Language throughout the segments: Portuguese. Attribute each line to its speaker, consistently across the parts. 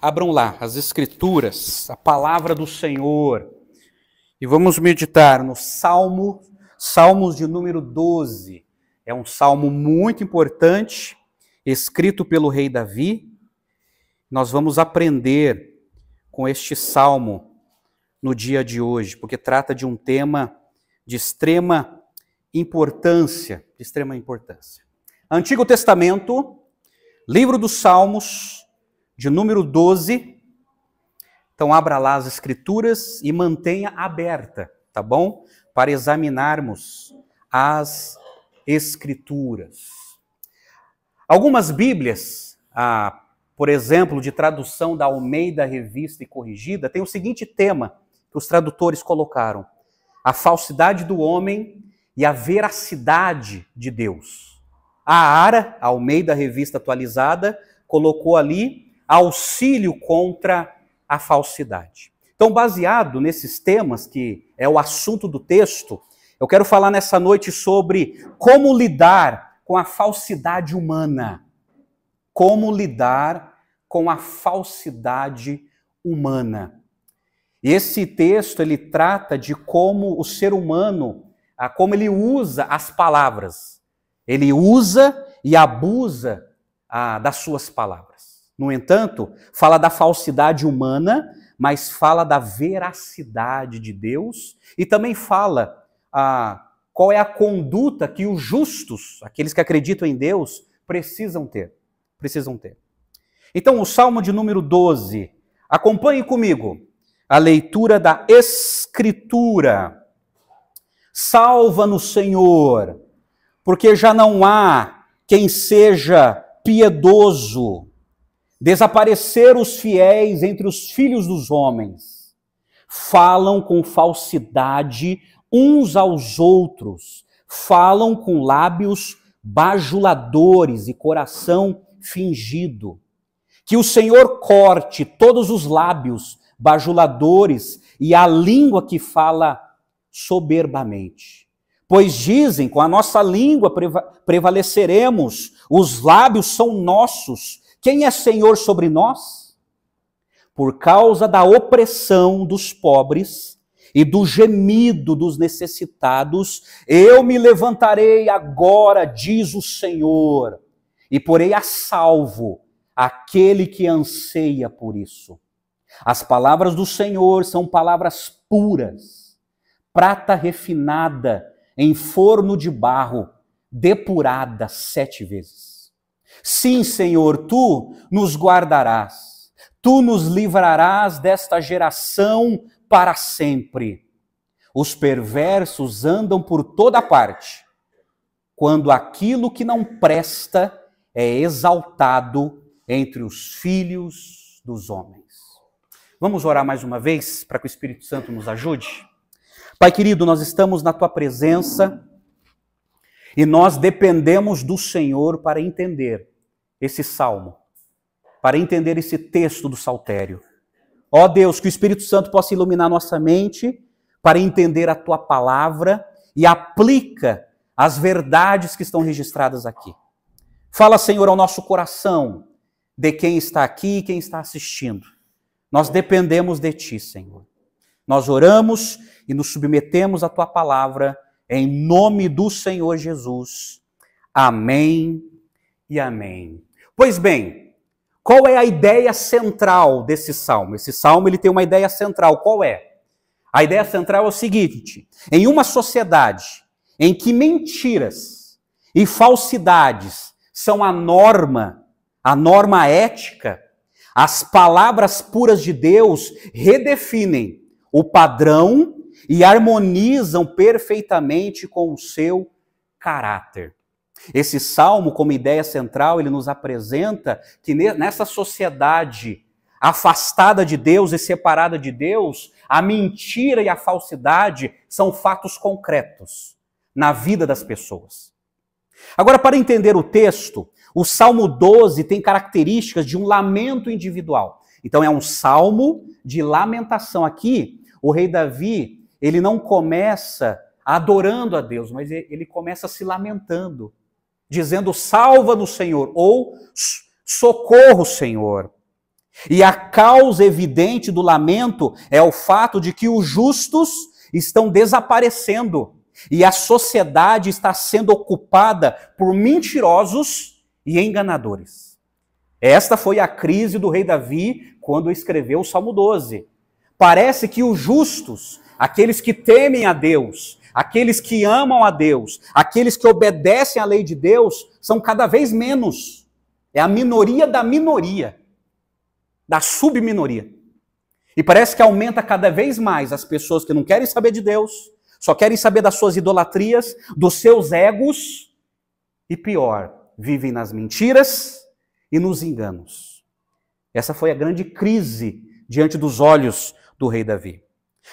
Speaker 1: Abram lá as Escrituras, a palavra do Senhor, e vamos meditar no Salmos de número 12. É um salmo muito importante, escrito pelo rei Davi. Nós vamos aprender com este salmo no dia de hoje, porque trata de um tema de extrema importância, Antigo Testamento, livro dos Salmos, de número 12. Então abra lá as Escrituras e mantenha aberta, tá bom? Para examinarmos as Escrituras. Algumas Bíblias, por exemplo, de tradução da Almeida Revista e Corrigida, tem o seguinte tema que os tradutores colocaram: a falsidade do homem e a veracidade de Deus. A ARA, a Almeida Revista Atualizada, colocou ali auxílio contra a falsidade. Então, baseado nesses temas, que é o assunto do texto, eu quero falar nessa noite sobre como lidar com a falsidade humana. Como lidar com a falsidade humana. E esse texto, ele trata de como o ser humano, como ele usa as palavras. Ele usa e abusa das suas palavras. No entanto, fala da falsidade humana, mas fala da veracidade de Deus e também fala qual é a conduta que os justos, aqueles que acreditam em Deus, precisam ter. Então, o Salmo de número 12, acompanhe comigo a leitura da Escritura. Salva-nos, Senhor, porque já não há quem seja piedoso. Desapareceram os fiéis entre os filhos dos homens. Falam com falsidade uns aos outros. Falam com lábios bajuladores e coração fingido. Que o Senhor corte todos os lábios bajuladores e a língua que fala soberbamente. Pois dizem, com a nossa língua prevaleceremos, os lábios são nossos. Quem é Senhor sobre nós? Por causa da opressão dos pobres e do gemido dos necessitados, eu me levantarei agora, diz o Senhor, e porei a salvo aquele que anseia por isso. As palavras do Senhor são palavras puras, prata refinada em forno de barro, depurada 7 vezes. Sim, Senhor, Tu nos guardarás, Tu nos livrarás desta geração para sempre. Os perversos andam por toda parte, quando aquilo que não presta é exaltado entre os filhos dos homens. Vamos orar mais uma vez, para que o Espírito Santo nos ajude? Pai querido, nós estamos na Tua presença e nós dependemos do Senhor para entender esse salmo, para entender esse texto do saltério. Ó Deus, que o Espírito Santo possa iluminar nossa mente para entender a Tua palavra e aplica as verdades que estão registradas aqui. Fala, Senhor, ao nosso coração de quem está aqui e quem está assistindo. Nós dependemos de Ti, Senhor. Nós oramos e nos submetemos à Tua palavra, em nome do Senhor Jesus. Amém e amém. Pois bem, qual é a ideia central desse salmo? Esse salmo ele tem uma ideia central. Qual é? A ideia central é o seguinte: em uma sociedade em que mentiras e falsidades são a norma ética, as palavras puras de Deus redefinem o padrão e harmonizam perfeitamente com o seu caráter. Esse salmo, como ideia central, ele nos apresenta que nessa sociedade afastada de Deus e separada de Deus, a mentira e a falsidade são fatos concretos na vida das pessoas. Agora, para entender o texto, o Salmo 12 tem características de um lamento individual. Então é um salmo de lamentação. Aqui, o rei Davi, ele não começa adorando a Deus, mas ele começa se lamentando, dizendo: salva-nos, Senhor, ou Socorro, Senhor. E a causa evidente do lamento é o fato de que os justos estão desaparecendo e a sociedade está sendo ocupada por mentirosos e enganadores. Esta foi a crise do rei Davi quando escreveu o Salmo 12. Parece que os justos, aqueles que temem a Deus, aqueles que amam a Deus, aqueles que obedecem à lei de Deus, são cada vez menos. É a minoria da minoria, da subminoria. E parece que aumenta cada vez mais as pessoas que não querem saber de Deus, só querem saber das suas idolatrias, dos seus egos, e pior, vivem nas mentiras e nos enganos. Essa foi a grande crise diante dos olhos do rei Davi.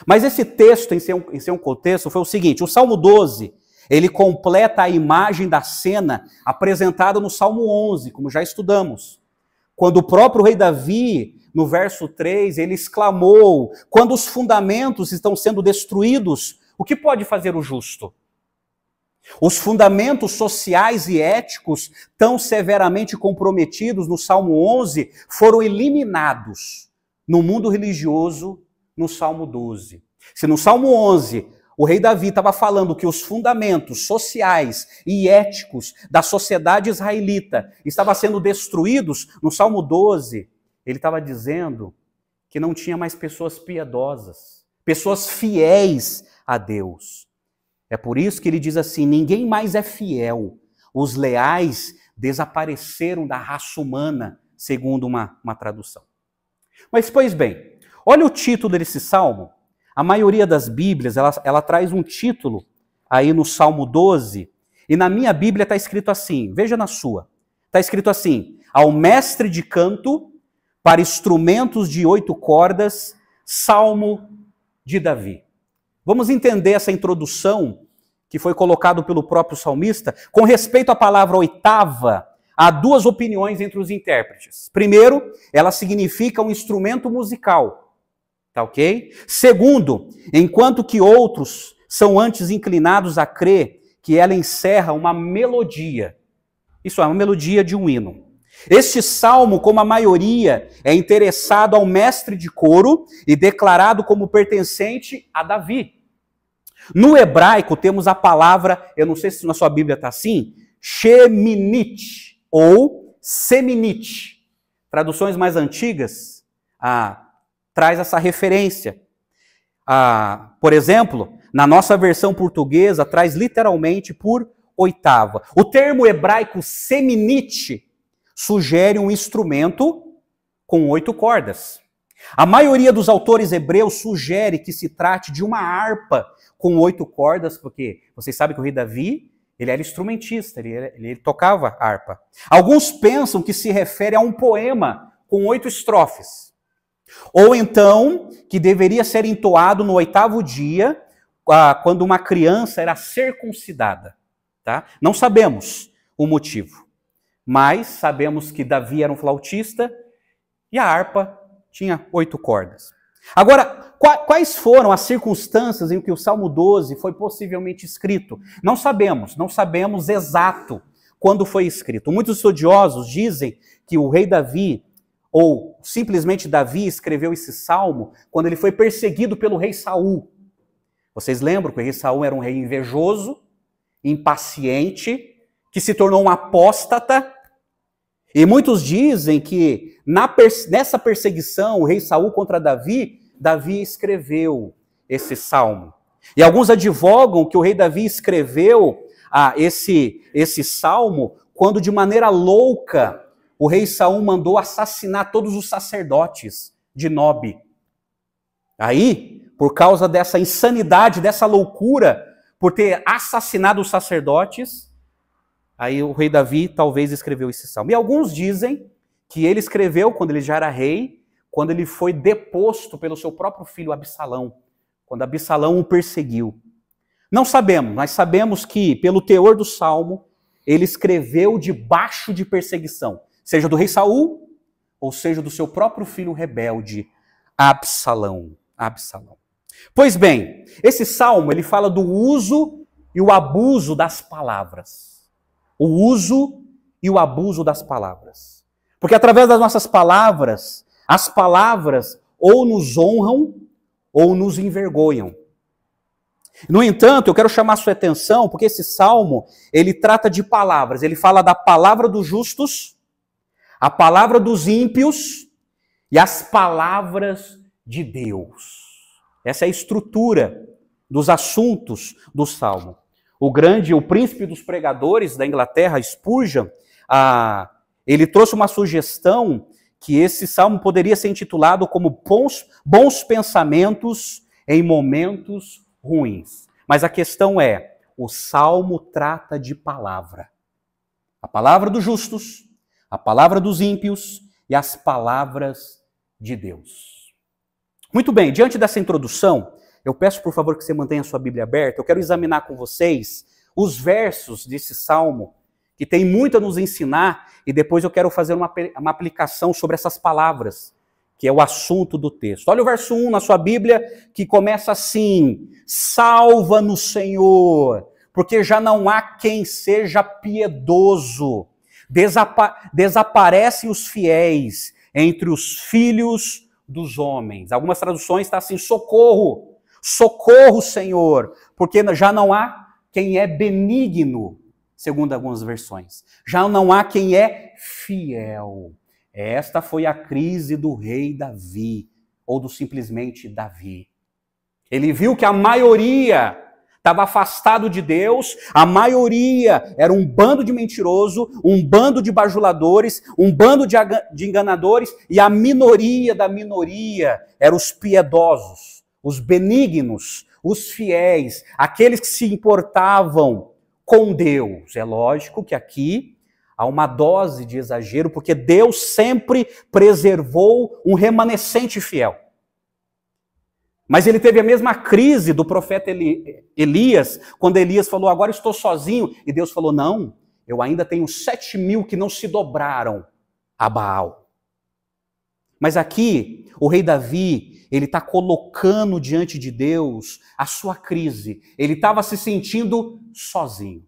Speaker 1: Mas esse texto, em seu contexto, foi o seguinte: o Salmo 12, ele completa a imagem da cena apresentada no Salmo 11, como já estudamos. Quando o próprio rei Davi, no verso 3, ele exclamou: quando os fundamentos estão sendo destruídos, o que pode fazer o justo? Os fundamentos sociais e éticos, tão severamente comprometidos no Salmo 11, foram eliminados no mundo religioso no Salmo 12. Se no Salmo 11 o rei Davi estava falando que os fundamentos sociais e éticos da sociedade israelita estavam sendo destruídos, no Salmo 12 ele estava dizendo que não tinha mais pessoas piedosas, pessoas fiéis a Deus. É por isso que ele diz assim: ninguém mais é fiel. Os leais desapareceram da raça humana, segundo uma tradução. Mas, pois bem, olha o título desse salmo. A maioria das Bíblias, ela traz um título aí no Salmo 12, e na minha Bíblia está escrito assim, veja na sua, está escrito assim: ao mestre de canto para instrumentos de 8 cordas, Salmo de Davi. Vamos entender essa introdução que foi colocado pelo próprio salmista. Com respeito à palavra oitava, há duas opiniões entre os intérpretes. Primeiro, ela significa um instrumento musical, tá ok? Segundo, enquanto que outros são antes inclinados a crer que ela encerra uma melodia. Isso é, uma melodia de um hino. Este salmo, como a maioria, é interessado ao mestre de coro e declarado como pertencente a Davi. No hebraico temos a palavra, eu não sei se na sua Bíblia está assim, sheminit ou seminit. Traduções mais antigas traz essa referência. Por exemplo, na nossa versão portuguesa traz literalmente por oitava. O termo hebraico seminit sugere um instrumento com 8 cordas. A maioria dos autores hebreus sugere que se trate de uma harpa com 8 cordas, porque vocês sabem que o rei Davi, ele era instrumentista, ele tocava harpa. Alguns pensam que se refere a um poema com 8 estrofes. Ou então, que deveria ser entoado no 8º dia, quando uma criança era circuncidada. Tá? Não sabemos o motivo. Mas sabemos que Davi era um flautista e a harpa tinha 8 cordas. Agora, quais foram as circunstâncias em que o Salmo 12 foi possivelmente escrito? Não sabemos exato quando foi escrito. Muitos estudiosos dizem que o rei Davi, ou simplesmente Davi, escreveu esse salmo quando ele foi perseguido pelo rei Saul. Vocês lembram que o rei Saul era um rei invejoso, impaciente, que se tornou um apóstata. E muitos dizem que nessa perseguição, o rei Saul contra Davi, Davi escreveu esse salmo. E alguns advogam que o rei Davi escreveu esse salmo quando, de maneira louca, o rei Saul mandou assassinar todos os sacerdotes de Nob. Aí, por causa dessa insanidade, dessa loucura, por ter assassinado os sacerdotes, aí o rei Davi talvez escreveu esse salmo. E alguns dizem que ele escreveu quando ele já era rei, quando ele foi deposto pelo seu próprio filho Absalão, quando Absalão o perseguiu. Não sabemos, mas sabemos que, pelo teor do salmo, ele escreveu debaixo de perseguição, seja do rei Saul, ou seja do seu próprio filho rebelde, Absalão. Pois bem, esse salmo ele fala do uso e o abuso das palavras. O uso e o abuso das palavras. Porque através das nossas palavras, as palavras ou nos honram ou nos envergonham. No entanto, eu quero chamar a sua atenção, porque esse salmo, ele trata de palavras. Ele fala da palavra dos justos, a palavra dos ímpios e as palavras de Deus. Essa é a estrutura dos assuntos do salmo. O príncipe dos pregadores da Inglaterra, Spurgeon, ele trouxe uma sugestão que esse salmo poderia ser intitulado como bons pensamentos em momentos ruins. Mas a questão é, o salmo trata de palavra. A palavra dos justos, a palavra dos ímpios e as palavras de Deus. Muito bem, diante dessa introdução, eu peço por favor que você mantenha a sua Bíblia aberta. Eu quero examinar com vocês os versos desse salmo, que tem muito a nos ensinar, e depois eu quero fazer uma aplicação sobre essas palavras, que é o assunto do texto. Olha o verso 1 na sua Bíblia, que começa assim: salva-nos, Senhor, porque já não há quem seja piedoso. Desaparecem os fiéis entre os filhos dos homens. Algumas traduções estão assim: socorro, socorro, Senhor, porque já não há quem é benigno, segundo algumas versões. Já não há quem é fiel. Esta foi a crise do rei Davi, ou do simplesmente Davi. Ele viu que a maioria estava afastado de Deus, a maioria era um bando de mentiroso, um bando de bajuladores, um bando de enganadores, e a minoria da minoria eram os piedosos, os benignos, os fiéis, aqueles que se importavam com Deus. É lógico que aqui há uma dose de exagero, porque Deus sempre preservou um remanescente fiel. Mas ele teve a mesma crise do profeta Elias, quando Elias falou: agora estou sozinho, e Deus falou: não, eu ainda tenho 7.000 que não se dobraram a Baal. Mas aqui, o rei Davi, ele está colocando diante de Deus a sua crise. Ele estava se sentindo sozinho.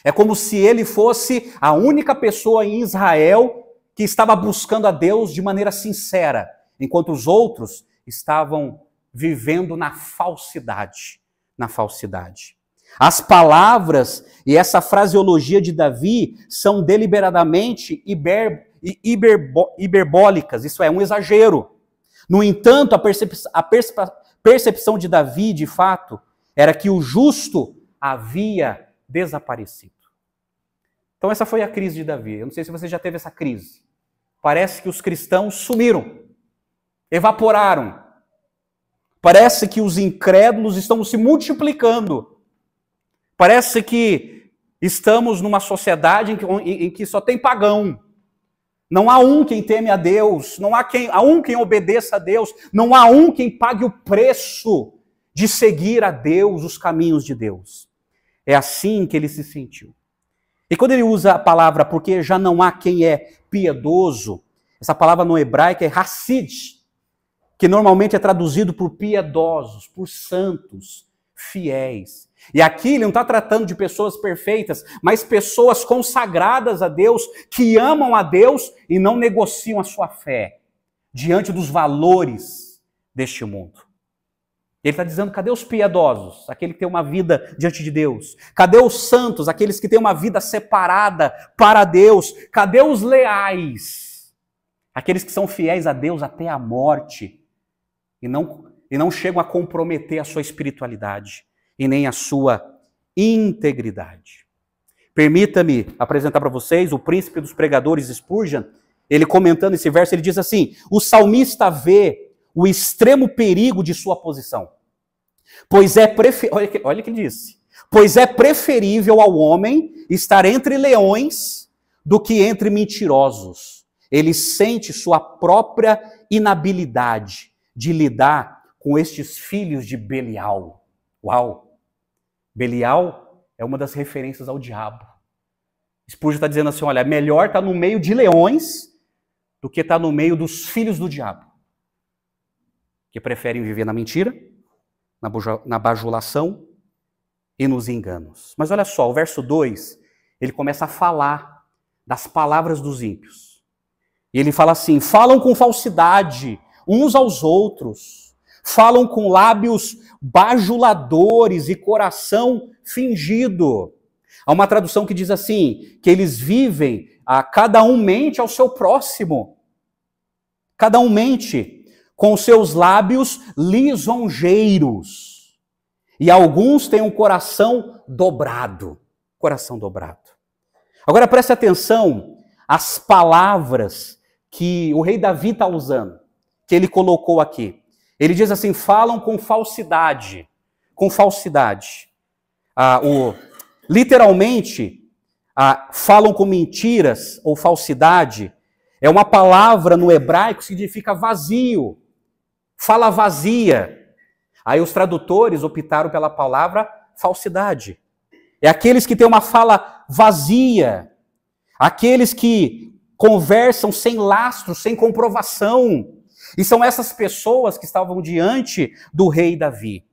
Speaker 1: É como se ele fosse a única pessoa em Israel que estava buscando a Deus de maneira sincera, enquanto os outros estavam vivendo na falsidade. Na falsidade. As palavras e essa fraseologia de Davi são deliberadamente hiperbólicas, isso é, um exagero. No entanto, a percepção de Davi, de fato, era que o justo havia desaparecido. Então essa foi a crise de Davi. Eu não sei se você já teve essa crise. Parece que os cristãos sumiram, evaporaram. Parece que os incrédulos estão se multiplicando. Parece que estamos numa sociedade em que só tem pagão. Não há um quem teme a Deus, não há um quem obedeça a Deus, não há um quem pague o preço de seguir a Deus, os caminhos de Deus. É assim que ele se sentiu. E quando ele usa a palavra porque já não há quem é piedoso, essa palavra no hebraico é hassid, que normalmente é traduzido por piedosos, por santos, fiéis. E aqui ele não está tratando de pessoas perfeitas, mas pessoas consagradas a Deus, que amam a Deus e não negociam a sua fé diante dos valores deste mundo. Ele está dizendo: cadê os piedosos? Aquele que tem uma vida diante de Deus. Cadê os santos? Aqueles que têm uma vida separada para Deus. Cadê os leais? Aqueles que são fiéis a Deus até a morte e não chegam a comprometer a sua espiritualidade e nem a sua integridade. Permita-me apresentar para vocês o príncipe dos pregadores, Spurgeon. Ele comentando esse verso, ele diz assim: o salmista vê o extremo perigo de sua posição. Olha o que ele disse. Pois é preferível ao homem estar entre leões do que entre mentirosos. Ele sente sua própria inabilidade de lidar com estes filhos de Belial. Uau! Belial é uma das referências ao diabo. Spurgeon está dizendo assim: olha, é melhor estar no meio de leões do que estar no meio dos filhos do diabo, que preferem viver na mentira, na bajulação e nos enganos. Mas olha só, o verso 2, ele começa a falar das palavras dos ímpios. E ele fala assim: falam com falsidade uns aos outros, falam com lábios bajuladores e coração fingido. Há uma tradução que diz assim, que eles vivem, cada um mente ao seu próximo. Cada um mente com seus lábios lisonjeiros. E alguns têm um coração dobrado. Coração dobrado. Agora preste atenção às palavras que o rei Davi está usando, que ele colocou aqui. Ele diz assim: falam com falsidade. Com falsidade. Literalmente, falam com mentiras ou falsidade. É uma palavra no hebraico que significa vazio. Fala vazia. Aí os tradutores optaram pela palavra falsidade. É aqueles que têm uma fala vazia. Aqueles que conversam sem lastro, sem comprovação. E são essas pessoas que estavam diante do rei Davi.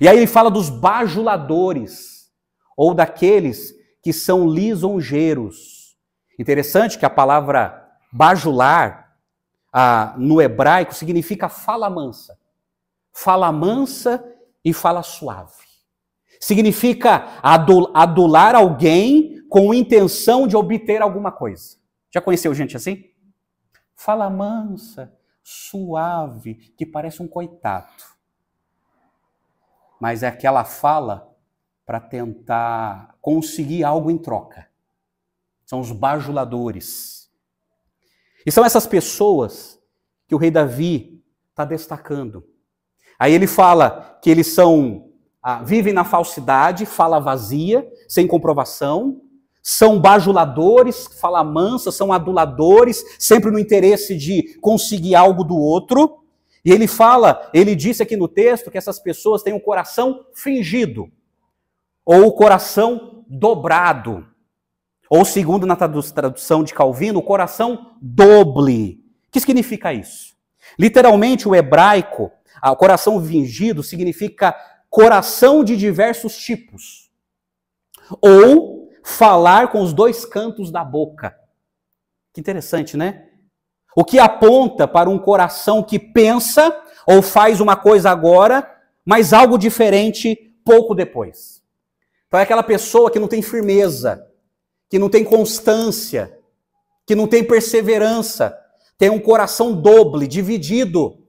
Speaker 1: E aí ele fala dos bajuladores, ou daqueles que são lisonjeiros. Interessante que a palavra bajular, no hebraico, significa fala mansa. Fala mansa e fala suave. Significa adular alguém com intenção de obter alguma coisa. Já conheceu gente assim? Fala mansa, suave, que parece um coitado. Mas é aquela fala para tentar conseguir algo em troca. São os bajuladores. E são essas pessoas que o rei Davi está destacando. Aí ele fala que eles vivem na falsidade, fala vazia, sem comprovação, são bajuladores, fala mansa, são aduladores, sempre no interesse de conseguir algo do outro. E ele disse aqui no texto que essas pessoas têm um coração fingido, ou o coração dobrado, ou segundo na tradução de Calvino, o coração doble. O que significa isso? Literalmente o hebraico, o coração fingido significa coração de diversos tipos, ou falar com os dois cantos da boca. Que interessante, né? O que aponta para um coração que pensa ou faz uma coisa agora, mas algo diferente pouco depois. Então é aquela pessoa que não tem firmeza, que não tem constância, que não tem perseverança, tem um coração doble, dividido,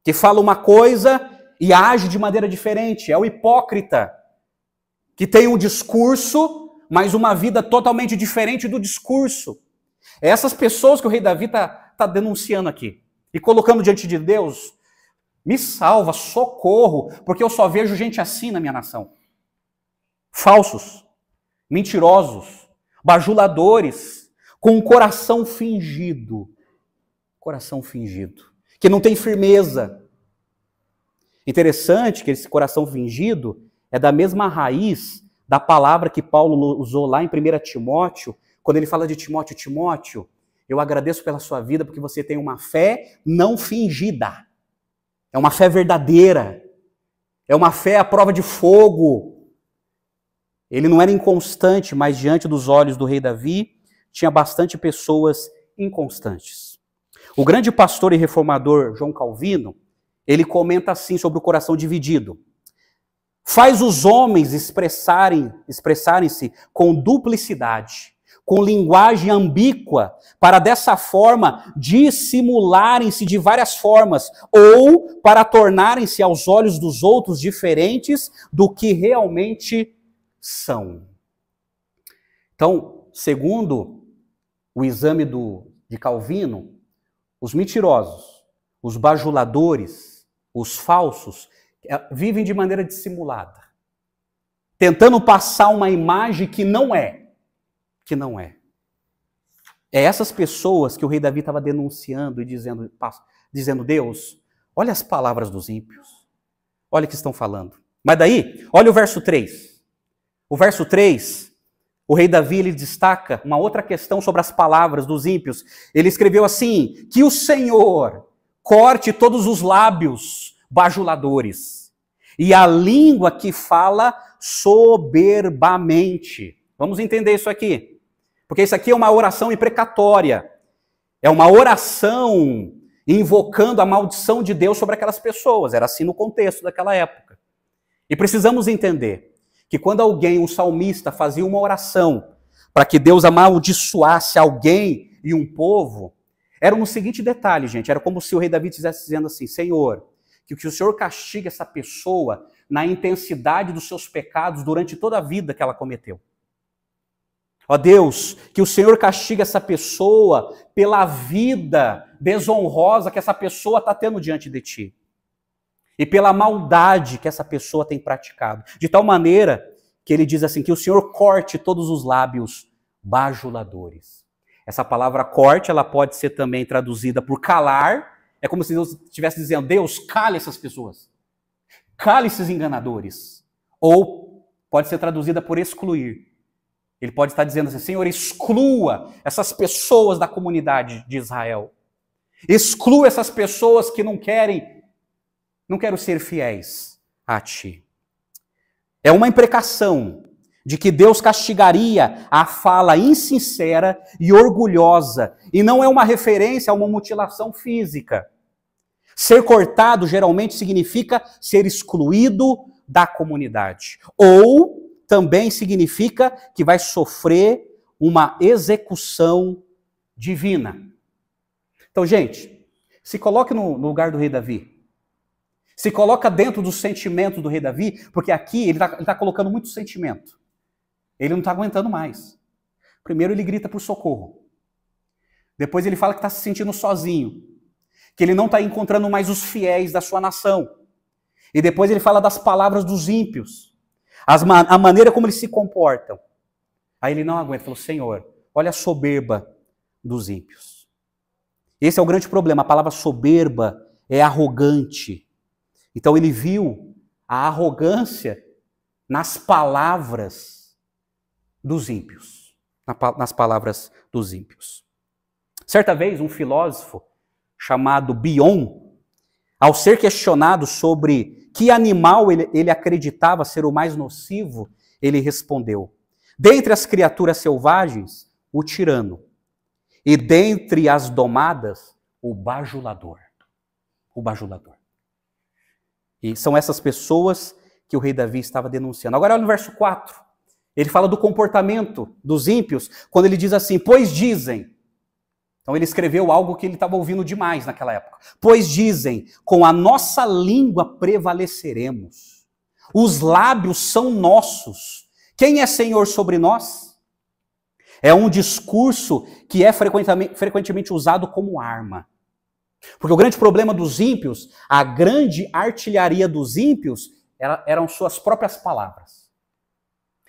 Speaker 1: que fala uma coisa e age de maneira diferente. É o hipócrita, que tem um discurso, mas uma vida totalmente diferente do discurso. É essas pessoas que o rei Davi está denunciando aqui. E colocando diante de Deus: me salva, socorro, porque eu só vejo gente assim na minha nação. Falsos, mentirosos, bajuladores, com um coração fingido. Coração fingido. Que não tem firmeza. Interessante que esse coração fingido é da mesma raiz da palavra que Paulo usou lá em 1 Timóteo, quando ele fala de Timóteo: Timóteo, eu agradeço pela sua vida porque você tem uma fé não fingida. É uma fé verdadeira. É uma fé à prova de fogo. Ele não era inconstante, mas diante dos olhos do rei Davi, tinha bastante pessoas inconstantes. O grande pastor e reformador João Calvino, ele comenta assim sobre o coração dividido. Faz os homens expressarem-se com duplicidade, com linguagem ambígua, para dessa forma dissimularem-se de várias formas, ou para tornarem-se aos olhos dos outros diferentes do que realmente são. Então, segundo o exame de Calvino, os mentirosos, os bajuladores, os falsos, vivem de maneira dissimulada, tentando passar uma imagem que não é. É essas pessoas que o rei Davi estava denunciando e dizendo: Deus, olha as palavras dos ímpios, olha o que estão falando. Mas daí, olha o verso 3. O verso 3, o rei Davi ele destaca uma outra questão sobre as palavras dos ímpios. Ele escreveu assim: que o Senhor corte todos os lábios bajuladores e a língua que fala soberbamente. Vamos entender isso aqui, porque isso aqui é uma oração imprecatória. É uma oração invocando a maldição de Deus sobre aquelas pessoas. Era assim no contexto daquela época. E precisamos entender que quando alguém, um salmista, fazia uma oração para que Deus amaldiçoasse alguém e um povo, era no seguinte detalhe, gente, era como se o rei Davi estivesse dizendo assim: Senhor, que o Senhor castigue essa pessoa na intensidade dos seus pecados durante toda a vida que ela cometeu. Ó Deus, que o Senhor castigue essa pessoa pela vida desonrosa que essa pessoa está tendo diante de ti. E pela maldade que essa pessoa tem praticado. De tal maneira que ele diz assim, que o Senhor corte todos os lábios bajuladores. Essa palavra corte, ela pode ser também traduzida por calar. É como se Deus estivesse dizendo: Deus, cale essas pessoas. Cale esses enganadores. Ou pode ser traduzida por excluir. Ele pode estar dizendo assim: Senhor, exclua essas pessoas da comunidade de Israel. Exclua essas pessoas que não querem ser fiéis a ti. É uma imprecação de que Deus castigaria a fala insincera e orgulhosa, e não é uma referência a uma mutilação física. Ser cortado geralmente significa ser excluído da comunidade, ou também significa que vai sofrer uma execução divina. Então, gente, se coloque no lugar do rei Davi. Se coloca dentro do sentimento do rei Davi, porque aqui ele está colocando muito sentimento. Ele não está aguentando mais. Primeiro ele grita por socorro. Depois ele fala que está se sentindo sozinho. Que ele não está encontrando mais os fiéis da sua nação. E depois ele fala das palavras dos ímpios. A maneira como eles se comportam. Aí ele não aguenta. Falou: Senhor, olha a soberba dos ímpios. Esse é o grande problema. A palavra soberba é arrogante. Então ele viu a arrogância nas palavras dos ímpios. Nas palavras dos ímpios. Certa vez, um filósofo chamado Bion, ao ser questionado sobre que animal ele acreditava ser o mais nocivo, ele respondeu: dentre as criaturas selvagens, o tirano. E dentre as domadas, o bajulador. O bajulador. E são essas pessoas que o rei Davi estava denunciando. Agora olha no verso 4. Ele fala do comportamento dos ímpios, quando ele diz assim: pois dizem. Então ele escreveu algo que ele estava ouvindo demais naquela época. Pois dizem, com a nossa língua prevaleceremos. Os lábios são nossos. Quem é Senhor sobre nós? É um discurso que é frequentemente usado como arma. Porque o grande problema dos ímpios, a grande artilharia dos ímpios, eram suas próprias palavras.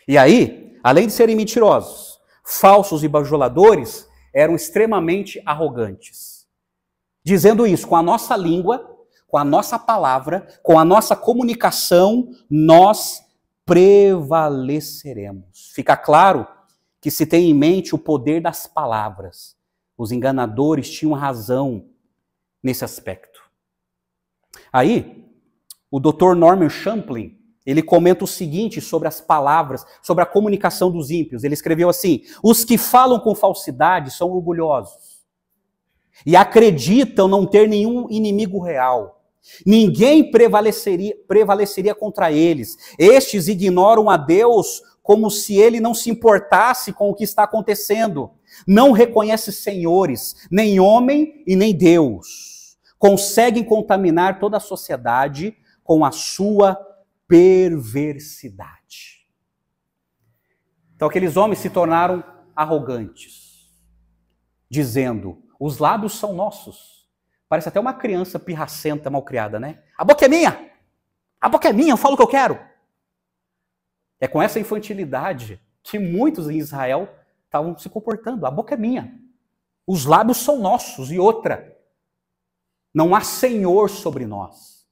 Speaker 1: E aí, além de serem mentirosos, falsos e bajuladores, eram extremamente arrogantes. Dizendo isso, com a nossa língua, com a nossa palavra, com a nossa comunicação, nós prevaleceremos. Fica claro que se tem em mente o poder das palavras. Os enganadores tinham razão nesse aspecto. Aí, o Dr. Norman Champlin, ele comenta o seguinte sobre as palavras, sobre a comunicação dos ímpios. Ele escreveu assim: os que falam com falsidade são orgulhosos e acreditam não ter nenhum inimigo real. Ninguém prevaleceria contra eles. Estes ignoram a Deus como se ele não se importasse com o que está acontecendo. Não reconhece senhores, nem homem e nem Deus. Conseguem contaminar toda a sociedade com a sua perversidade. Então aqueles homens se tornaram arrogantes, dizendo: os lábios são nossos. Parece até uma criança pirracenta, malcriada, né? A boca é minha! A boca é minha, eu falo o que eu quero! É com essa infantilidade que muitos em Israel estavam se comportando. A boca é minha. Os lábios são nossos. E outra, não há Senhor sobre nós.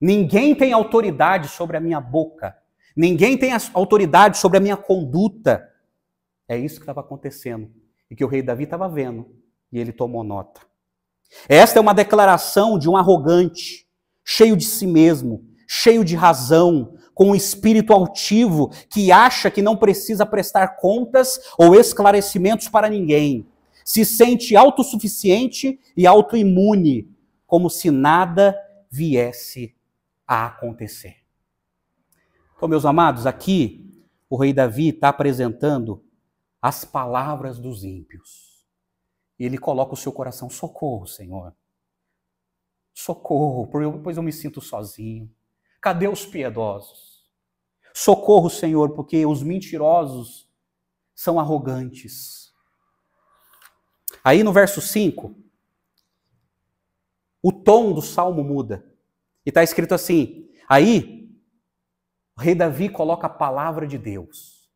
Speaker 1: Ninguém tem autoridade sobre a minha boca. Ninguém tem autoridade sobre a minha conduta. É isso que estava acontecendo. E que o rei Davi estava vendo. E ele tomou nota. Esta é uma declaração de um arrogante, cheio de si mesmo, cheio de razão, com um espírito altivo, que acha que não precisa prestar contas ou esclarecimentos para ninguém. se sente autossuficiente e autoimune, como se nada viesse a acontecer. Então, meus amados, aqui o rei Davi está apresentando as palavras dos ímpios. E ele coloca o seu coração: socorro, Senhor. Socorro, pois eu me sinto sozinho. Cadê os piedosos? Socorro, Senhor, porque os mentirosos são arrogantes. Aí no verso 5, o tom do salmo muda. E está escrito assim, aí o rei Davi coloca a palavra de Deus.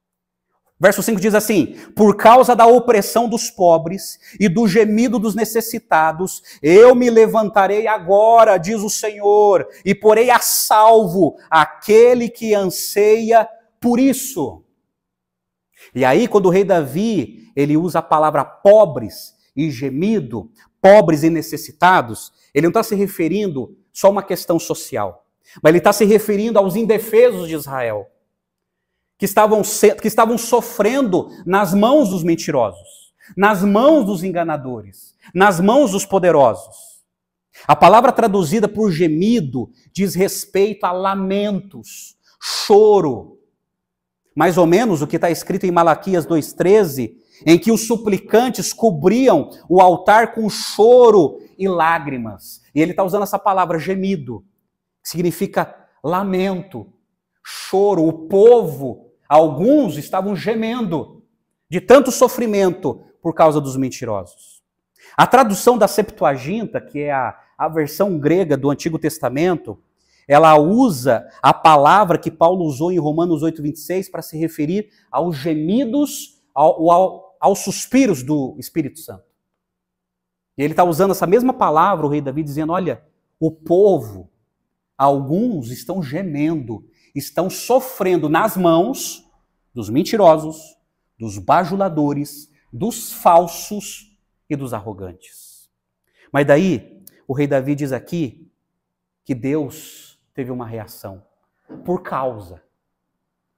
Speaker 1: Verso 5 diz assim: por causa da opressão dos pobres e do gemido dos necessitados, eu me levantarei agora, diz o Senhor, e porei a salvo aquele que anseia por isso. E aí, quando o rei Davi, ele usa a palavra pobres e gemido, pobres e necessitados, ele não está se referindo só a uma questão social, mas ele está se referindo aos indefesos de Israel, que estavam sofrendo nas mãos dos mentirosos, nas mãos dos enganadores, nas mãos dos poderosos. A palavra traduzida por gemido diz respeito a lamentos, choro. Mais ou menos o que está escrito em Malaquias 2,13, em que os suplicantes cobriam o altar com choro e lágrimas. E ele está usando essa palavra gemido, que significa lamento, choro. O povo, alguns estavam gemendo de tanto sofrimento por causa dos mentirosos. A tradução da Septuaginta, que é a versão grega do Antigo Testamento, ela usa a palavra que Paulo usou em Romanos 8,26 para se referir aos gemidos, aos suspiros do Espírito Santo. E ele está usando essa mesma palavra, o rei Davi, dizendo: olha, o povo, alguns estão gemendo, estão sofrendo nas mãos dos mentirosos, dos bajuladores, dos falsos e dos arrogantes. Mas daí, o rei Davi diz aqui que Deus teve uma reação por causa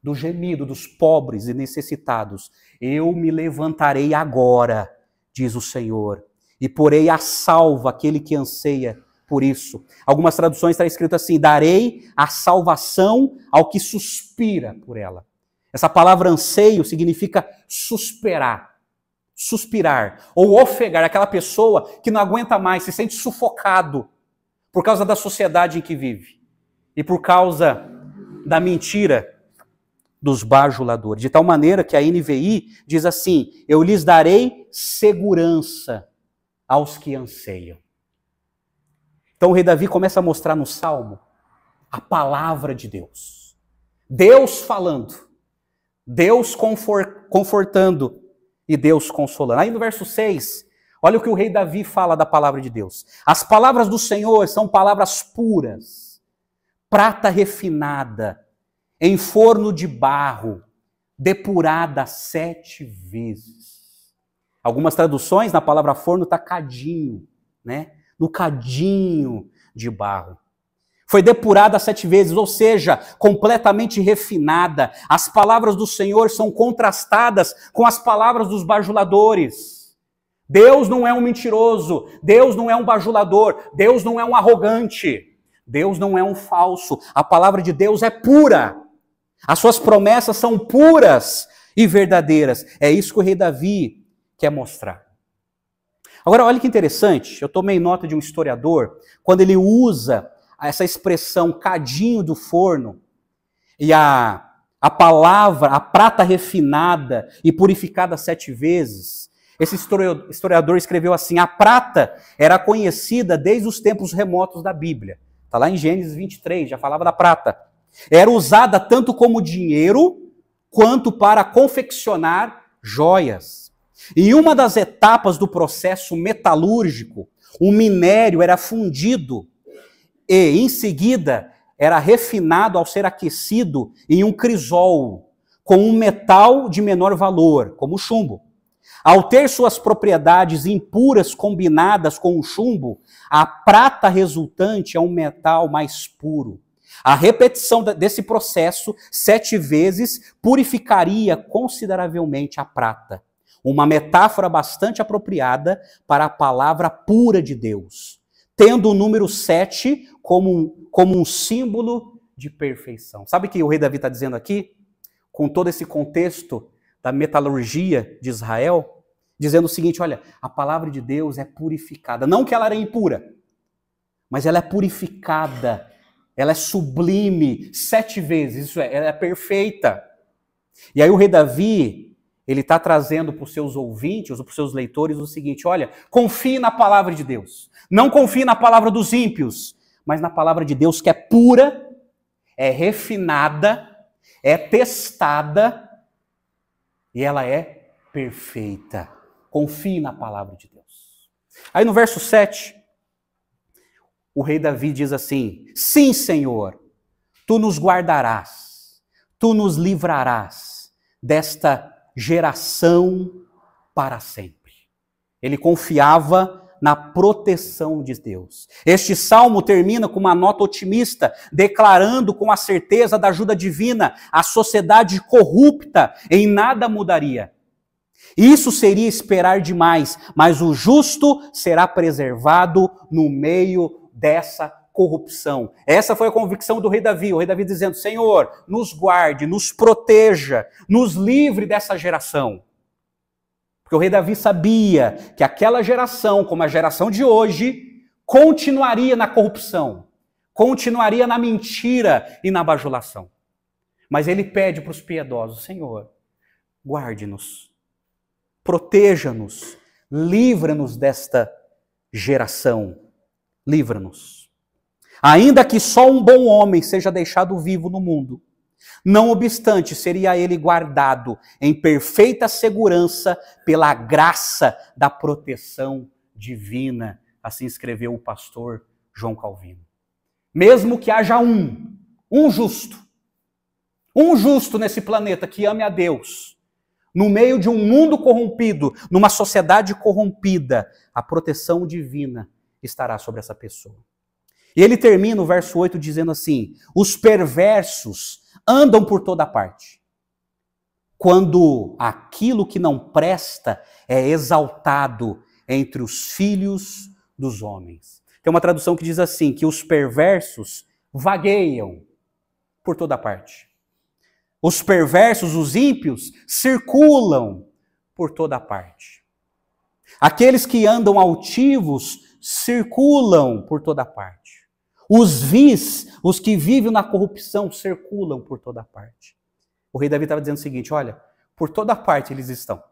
Speaker 1: do gemido dos pobres e necessitados. Eu me levantarei agora, diz o Senhor, e porei a salvo aquele que anseia por isso. Algumas traduções está escrito assim: darei a salvação ao que suspira por ela. Essa palavra anseio significa suspirar, ou ofegar, aquela pessoa que não aguenta mais, se sente sufocado por causa da sociedade em que vive e por causa da mentira dos bajuladores. De tal maneira que a NVI diz assim: eu lhes darei segurança aos que anseiam. Então o rei Davi começa a mostrar no Salmo a palavra de Deus. Deus falando, Deus confortando e Deus consolando. Aí no verso 6, olha o que o rei Davi fala da palavra de Deus. As palavras do Senhor são palavras puras, prata refinada, em forno de barro, depurada 7 vezes. Algumas traduções, na palavra forno está cadinho, né? No cadinho de barro. Foi depurada 7 vezes, ou seja, completamente refinada. As palavras do Senhor são contrastadas com as palavras dos bajuladores. Deus não é um mentiroso, Deus não é um bajulador, Deus não é um arrogante, Deus não é um falso. A palavra de Deus é pura. As suas promessas são puras e verdadeiras. É isso que o rei Davi quer mostrar. Agora, olha que interessante, eu tomei nota de um historiador, quando ele usa essa expressão cadinho do forno, e a palavra, a prata refinada e purificada 7 vezes, esse historiador escreveu assim: a prata era conhecida desde os tempos remotos da Bíblia. Está lá em Gênesis 23, já falava da prata. Era usada tanto como dinheiro, quanto para confeccionar joias. Em uma das etapas do processo metalúrgico, o minério era fundido e, em seguida, era refinado ao ser aquecido em um crisol, com um metal de menor valor, como o chumbo. Ao ter suas propriedades impuras combinadas com o chumbo, a prata resultante é um metal mais puro. A repetição desse processo 7 vezes purificaria consideravelmente a prata. uma metáfora bastante apropriada para a palavra pura de Deus, tendo o número 7 como um símbolo de perfeição. Sabe o que o rei Davi está dizendo aqui? Com todo esse contexto da metalurgia de Israel, dizendo o seguinte, olha, a palavra de Deus é purificada. Não que ela era impura, mas ela é purificada, ela é sublime 7 vezes, isso é, ela é perfeita. E aí o rei Davi, ele está trazendo para os seus ouvintes, para os seus leitores, o seguinte, olha, confie na palavra de Deus. Não confie na palavra dos ímpios, mas na palavra de Deus que é pura, é refinada, é testada e ela é perfeita. Confie na palavra de Deus. Aí no verso 7, o rei Davi diz assim, sim, Senhor, tu nos guardarás, tu nos livrarás desta geração para sempre. Ele confiava na proteção de Deus. Este salmo termina com uma nota otimista, declarando com a certeza da ajuda divina, a sociedade corrupta em nada mudaria. Isso seria esperar demais, mas o justo será preservado no meio dessa corrupção. Essa foi a convicção do rei Davi. O rei Davi dizendo, Senhor, nos guarde, nos proteja, nos livre dessa geração. Porque o rei Davi sabia que aquela geração, como a geração de hoje, continuaria na corrupção, continuaria na mentira e na bajulação. Mas ele pede para os piedosos, Senhor, guarde-nos, proteja-nos, livra-nos desta geração, livra-nos. Ainda que só um bom homem seja deixado vivo no mundo, não obstante, seria ele guardado em perfeita segurança pela graça da proteção divina. Assim escreveu o pastor João Calvino. Mesmo que haja um justo nesse planeta que ame a Deus, no meio de um mundo corrompido, numa sociedade corrompida, a proteção divina estará sobre essa pessoa. E ele termina o verso 8 dizendo assim, os perversos andam por toda parte, quando aquilo que não presta é exaltado entre os filhos dos homens. Tem uma tradução que diz assim, que os perversos vagueiam por toda parte. Os perversos, os ímpios, circulam por toda parte. Aqueles que andam altivos circulam por toda parte. Os vis, os que vivem na corrupção, circulam por toda parte. O rei Davi estava dizendo o seguinte, olha, por toda parte eles estão.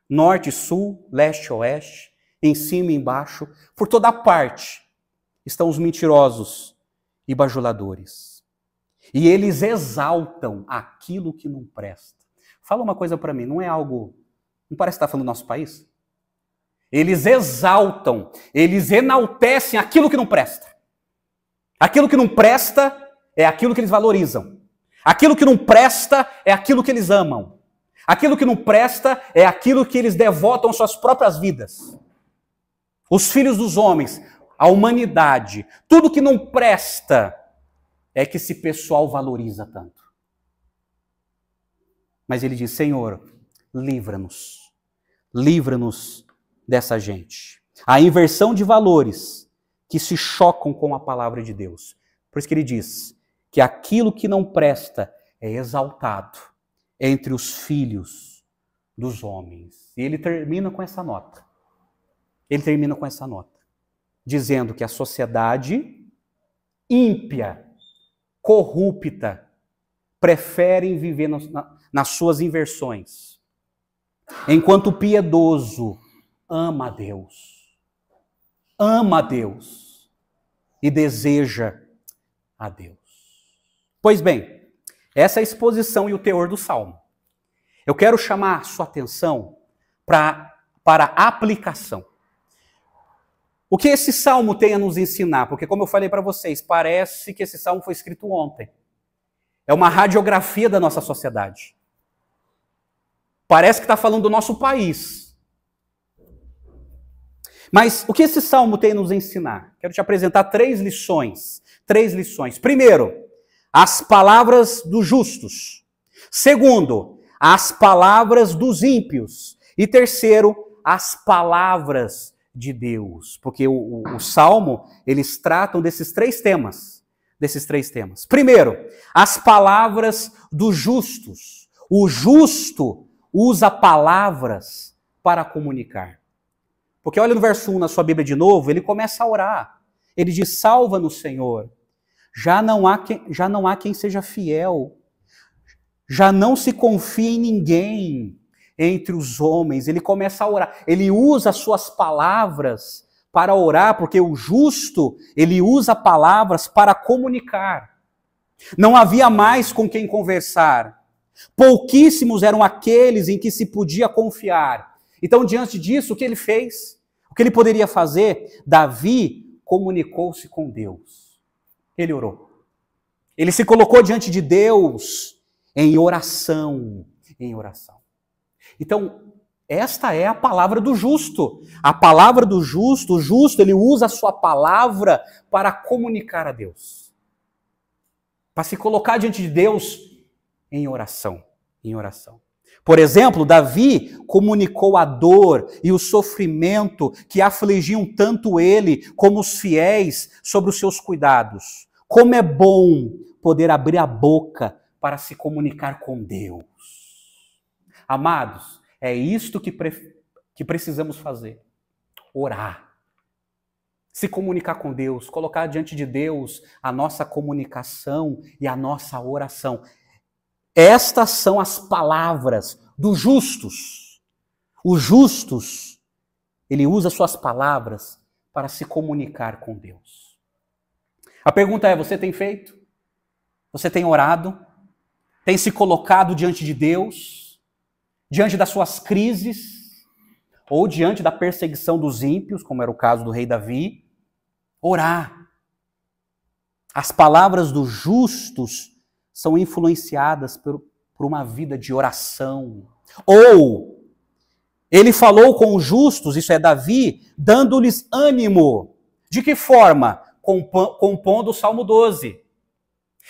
Speaker 1: Norte, sul, leste, oeste, em cima e embaixo, por toda parte estão os mentirosos e bajuladores. E eles exaltam aquilo que não presta. Fala uma coisa para mim, não parece que está falando do nosso país? Eles exaltam, eles enaltecem aquilo que não presta. Aquilo que não presta é aquilo que eles valorizam. Aquilo que não presta é aquilo que eles amam. Aquilo que não presta é aquilo que eles devotam às suas próprias vidas. Os filhos dos homens, a humanidade, tudo que não presta é que esse pessoal valoriza tanto. Mas ele diz, Senhor, livra-nos. Livra-nos dessa gente. A inversão de valores que se chocam com a palavra de Deus. Por isso que ele diz que aquilo que não presta é exaltado entre os filhos dos homens. E ele termina com essa nota. Dizendo que a sociedade ímpia, corrupta, preferem viver nas suas inversões. Enquanto o piedoso ama a Deus e deseja a Deus. Pois bem, essa é a exposição e o teor do Salmo. Eu quero chamar a sua atenção para a aplicação. O que esse Salmo tem a nos ensinar? Porque, como eu falei para vocês, parece que esse Salmo foi escrito ontem. É uma radiografia da nossa sociedade. Parece que está falando do nosso país. Mas o que esse Salmo tem a nos ensinar? Quero te apresentar 3 lições. 3 lições. Primeiro, as palavras dos justos. Segundo, as palavras dos ímpios. E terceiro, as palavras de Deus. Porque o Salmo, eles tratam desses três temas. Primeiro, as palavras dos justos. O justo usa palavras para comunicar. Porque olha no verso 1 na sua Bíblia de novo, ele começa a orar. Ele diz, salva-nos, Senhor. Já não há quem seja fiel. Já não se confia em ninguém entre os homens. Ele começa a orar. Ele usa as suas palavras para orar, porque o justo, ele usa palavras para comunicar. Não havia mais com quem conversar. Pouquíssimos eram aqueles em que se podia confiar. Então, diante disso, o que ele fez? O que ele poderia fazer? Davi comunicou-se com Deus. Ele orou. Ele se colocou diante de Deus em oração. Então, esta é a palavra do justo. A palavra do justo, o justo, ele usa a sua palavra para comunicar a Deus. Para se colocar diante de Deus em oração. Por exemplo, Davi comunicou a dor e o sofrimento que afligiam tanto ele como os fiéis sobre os seus cuidados. Como é bom poder abrir a boca para se comunicar com Deus. Amados, é isto que precisamos fazer. Orar. Se comunicar com Deus, colocar diante de Deus a nossa comunicação e a nossa oração. Estas são as palavras dos justos. Os justos, ele usa suas palavras para se comunicar com Deus. A pergunta é, você tem feito? Você tem orado? Tem se colocado diante de Deus? Diante das suas crises? Ou diante da perseguição dos ímpios, como era o caso do rei Davi? Orar. As palavras dos justos são influenciadas por uma vida de oração. Ou, ele falou com os justos, isso é Davi, dando-lhes ânimo. De que forma? Compondo o Salmo 12.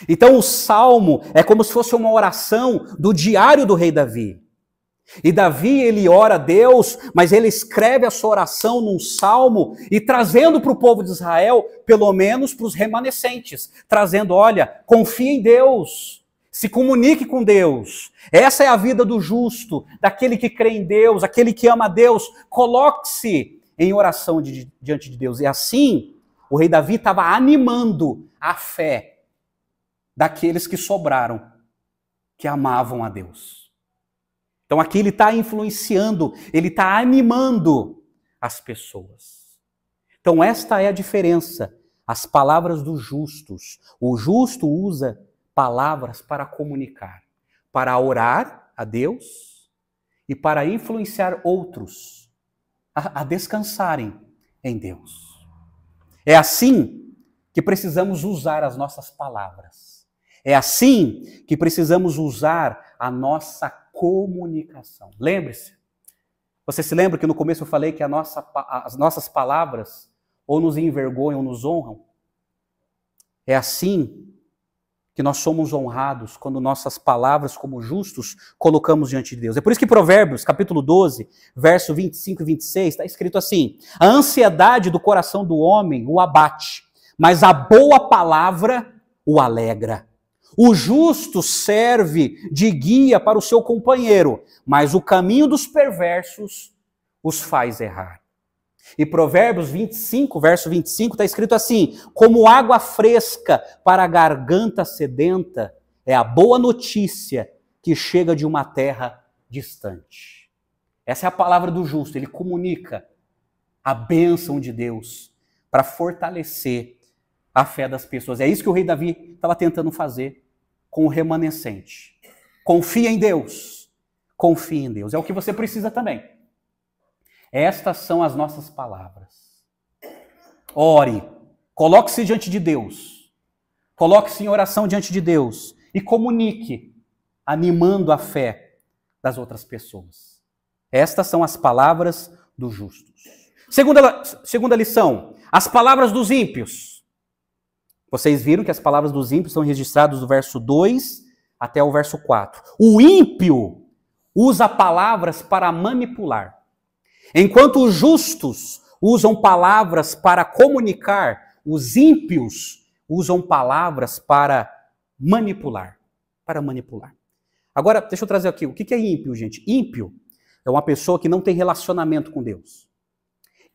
Speaker 1: Então o Salmo é como se fosse uma oração do diário do rei Davi. E Davi, ele ora a Deus, mas ele escreve a sua oração num salmo e trazendo para o povo de Israel, pelo menos para os remanescentes, trazendo, olha, confie em Deus, se comunique com Deus. Essa é a vida do justo, daquele que crê em Deus, aquele que ama a Deus. Coloque-se em oração diante de Deus. E assim, o rei Davi estava animando a fé daqueles que sobraram, que amavam a Deus. Então aqui ele está influenciando, ele está animando as pessoas. Então esta é a diferença, as palavras dos justos. O justo usa palavras para comunicar, para orar a Deus e para influenciar outros a descansarem em Deus. É assim que precisamos usar as nossas palavras. É assim que precisamos usar a nossa comunicação. Lembre-se, você se lembra que no começo eu falei que as nossas palavras ou nos envergonham ou nos honram? É assim que nós somos honrados quando nossas palavras como justos colocamos diante de Deus. É por isso que Provérbios, capítulo 12, verso 25 e 26, está escrito assim: a ansiedade do coração do homem o abate, mas a boa palavra o alegra. O justo serve de guia para o seu companheiro, mas o caminho dos perversos os faz errar. E Provérbios 25, verso 25, está escrito assim: como água fresca para a garganta sedenta é a boa notícia que chega de uma terra distante. Essa é a palavra do justo, ele comunica a bênção de Deus para fortalecer a fé das pessoas. É isso que o rei Davi estava tentando fazer com o remanescente. Confia em Deus. Confia em Deus. É o que você precisa também. Estas são as nossas palavras. Ore. Coloque-se diante de Deus. Coloque-se em oração diante de Deus. E comunique, animando a fé das outras pessoas. Estas são as palavras dos justos. Segunda lição. As palavras dos ímpios. Vocês viram que as palavras dos ímpios são registradas do verso 2 até o verso 4. O usa palavras para manipular. Enquanto os justos usam palavras para comunicar, os ímpios usam palavras para manipular. Para manipular. Agora, deixa eu trazer aqui, o que é ímpio, gente? Ímpio é uma pessoa que não tem relacionamento com Deus.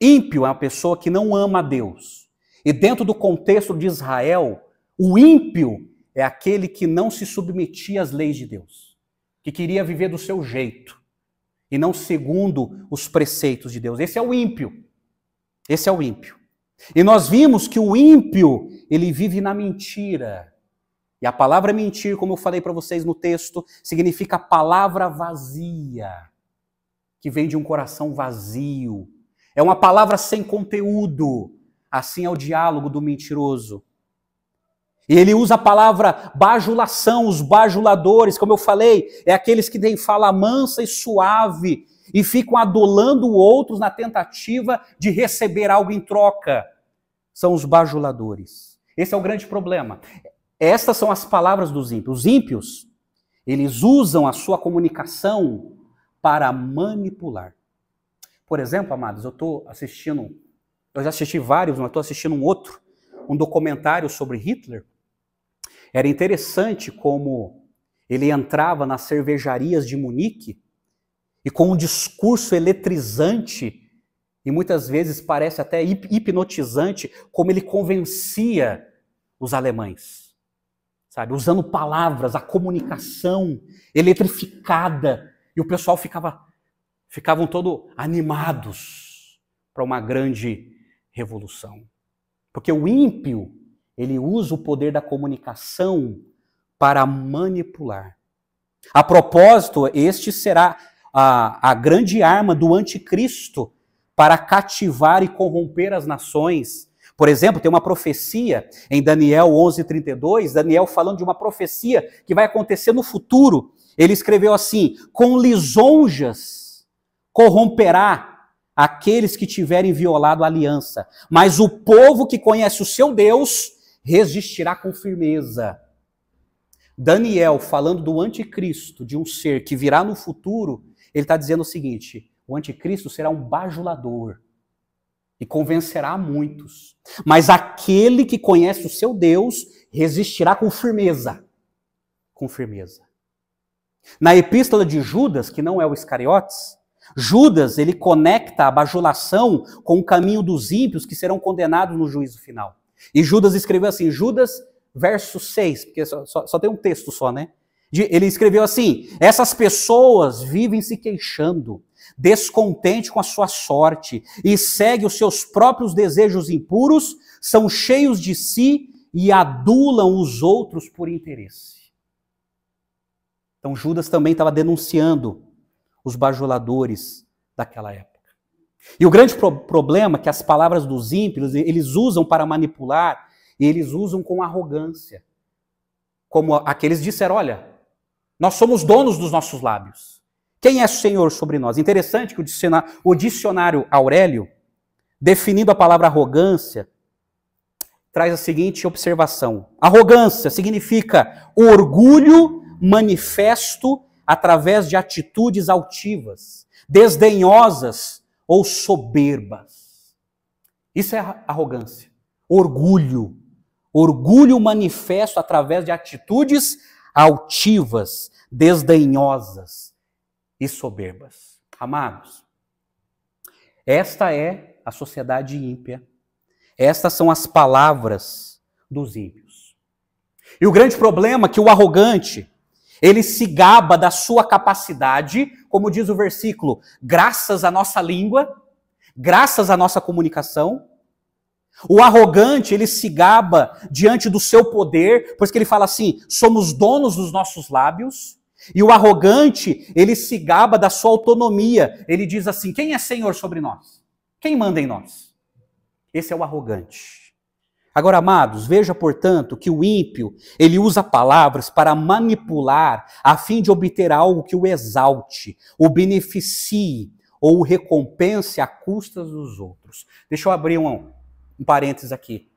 Speaker 1: Ímpio é uma pessoa que não ama a Deus. E dentro do contexto de Israel, o ímpio é aquele que não se submetia às leis de Deus, que queria viver do seu jeito e não segundo os preceitos de Deus. Esse é o ímpio. Esse é o ímpio. E nós vimos que o ímpio, ele vive na mentira. E a palavra mentir, como eu falei para vocês no texto, significa palavra vazia, que vem de um coração vazio. É uma palavra sem conteúdo. Assim é o diálogo do mentiroso. E ele usa a palavra bajulação, os bajuladores, como eu falei, é aqueles que têm fala mansa e suave e ficam adulando outros na tentativa de receber algo em troca. São os bajuladores. Esse é o grande problema. Estas são as palavras dos ímpios. Os ímpios, eles usam a sua comunicação para manipular. Por exemplo, amados, eu já assisti vários, mas estou assistindo um documentário sobre Hitler. Era interessante como ele entrava nas cervejarias de Munique e com um discurso eletrizante, e muitas vezes parece até hipnotizante, como ele convencia os alemães, sabe? Usando palavras, a comunicação eletrificada, e o pessoal ficavam todos animados para uma grande revolução. Porque o ímpio, ele usa o poder da comunicação para manipular. A propósito, este será a grande arma do anticristo para cativar e corromper as nações. Por exemplo, tem uma profecia em Daniel 11:32, Daniel falando de uma profecia que vai acontecer no futuro. Ele escreveu assim: com lisonjas corromperá aqueles que tiverem violado a aliança, mas o povo que conhece o seu Deus resistirá com firmeza. Daniel, falando do anticristo, de um ser que virá no futuro, ele está dizendo o seguinte: o anticristo será um bajulador e convencerá muitos, mas aquele que conhece o seu Deus resistirá com firmeza. Com firmeza. Na epístola de Judas, que não é o Iscariotes, Judas, ele conecta a bajulação com o caminho dos ímpios que serão condenados no juízo final. E Judas escreveu assim, Judas, verso 6, porque só tem um texto só, né? Ele escreveu assim: essas pessoas vivem se queixando, descontente com a sua sorte, e seguem os seus próprios desejos impuros, são cheios de si e adulam os outros por interesse. Então Judas também estava denunciando os bajuladores daquela época. E o grande problema é que as palavras dos ímpios, eles usam para manipular, e eles usam com arrogância. Como aqueles disseram: olha, nós somos donos dos nossos lábios. Quem é Senhor sobre nós? Interessante que o dicionário Aurélio, definindo a palavra arrogância, traz a seguinte observação. Arrogância significa orgulho manifesto através de atitudes altivas, desdenhosas ou soberbas. Isso é arrogância. Orgulho. Orgulho manifesto através de atitudes altivas, desdenhosas e soberbas. Amados, esta é a sociedade ímpia. Estas são as palavras dos ímpios. E o grande problema é que o arrogante, ele se gaba da sua capacidade, como diz o versículo, graças à nossa língua, graças à nossa comunicação. O arrogante, ele se gaba diante do seu poder, pois que ele fala assim, somos donos dos nossos lábios. E o arrogante, ele se gaba da sua autonomia. Ele diz assim, quem é Senhor sobre nós? Quem manda em nós? Esse é o arrogante. Agora, amados, veja, portanto, que o ímpio, ele usa palavras para manipular a fim de obter algo que o exalte, o beneficie ou o recompense à custa dos outros. Deixa eu abrir um parênteses aqui.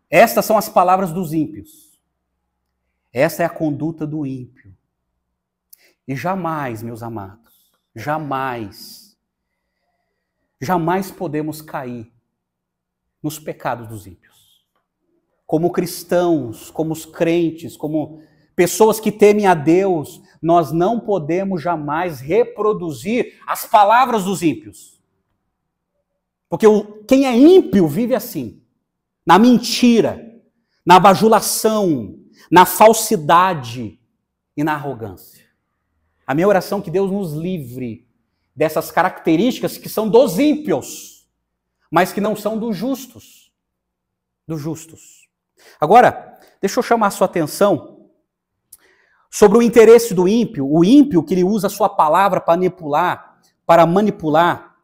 Speaker 1: Estas são as palavras dos ímpios. Essa é a conduta do ímpio. E jamais, meus amados, jamais podemos cair nos pecados dos ímpios. Como cristãos, como os crentes, como pessoas que temem a Deus, nós não podemos jamais reproduzir as palavras dos ímpios. Porque quem é ímpio vive assim, na mentira, na bajulação, na falsidade e na arrogância. A minha oração é que Deus nos livre dessas características que são dos ímpios, mas que não são dos justos. Dos justos. Agora, deixa eu chamar a sua atenção sobre o interesse do ímpio. O ímpio, que ele usa a sua palavra para manipular,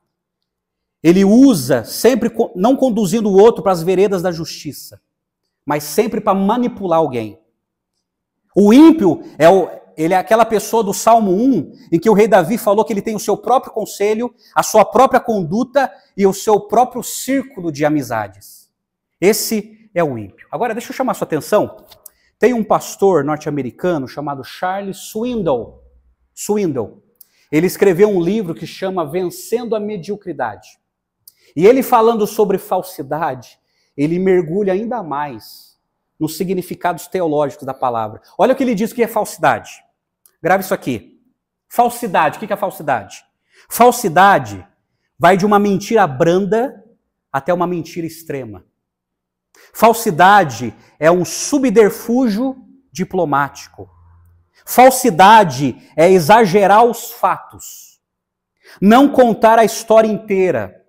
Speaker 1: ele usa sempre não conduzindo o outro para as veredas da justiça, mas sempre para manipular alguém. O ímpio ele é aquela pessoa do Salmo 1, em que o rei Davi falou que ele tem o seu próprio conselho, a sua própria conduta e o seu próprio círculo de amizades. Esse é o ímpio. Agora, deixa eu chamar a sua atenção. Tem um pastor norte-americano chamado Charles Swindoll. Ele escreveu um livro que chama Vencendo a Mediocridade. E ele falando sobre falsidade, ele mergulha ainda mais nos significados teológicos da palavra. Olha o que ele diz que é falsidade. Grave isso aqui. Falsidade, o que é falsidade? Falsidade vai de uma mentira branda até uma mentira extrema. Falsidade é um subterfúgio diplomático. Falsidade é exagerar os fatos, não contar a história inteira,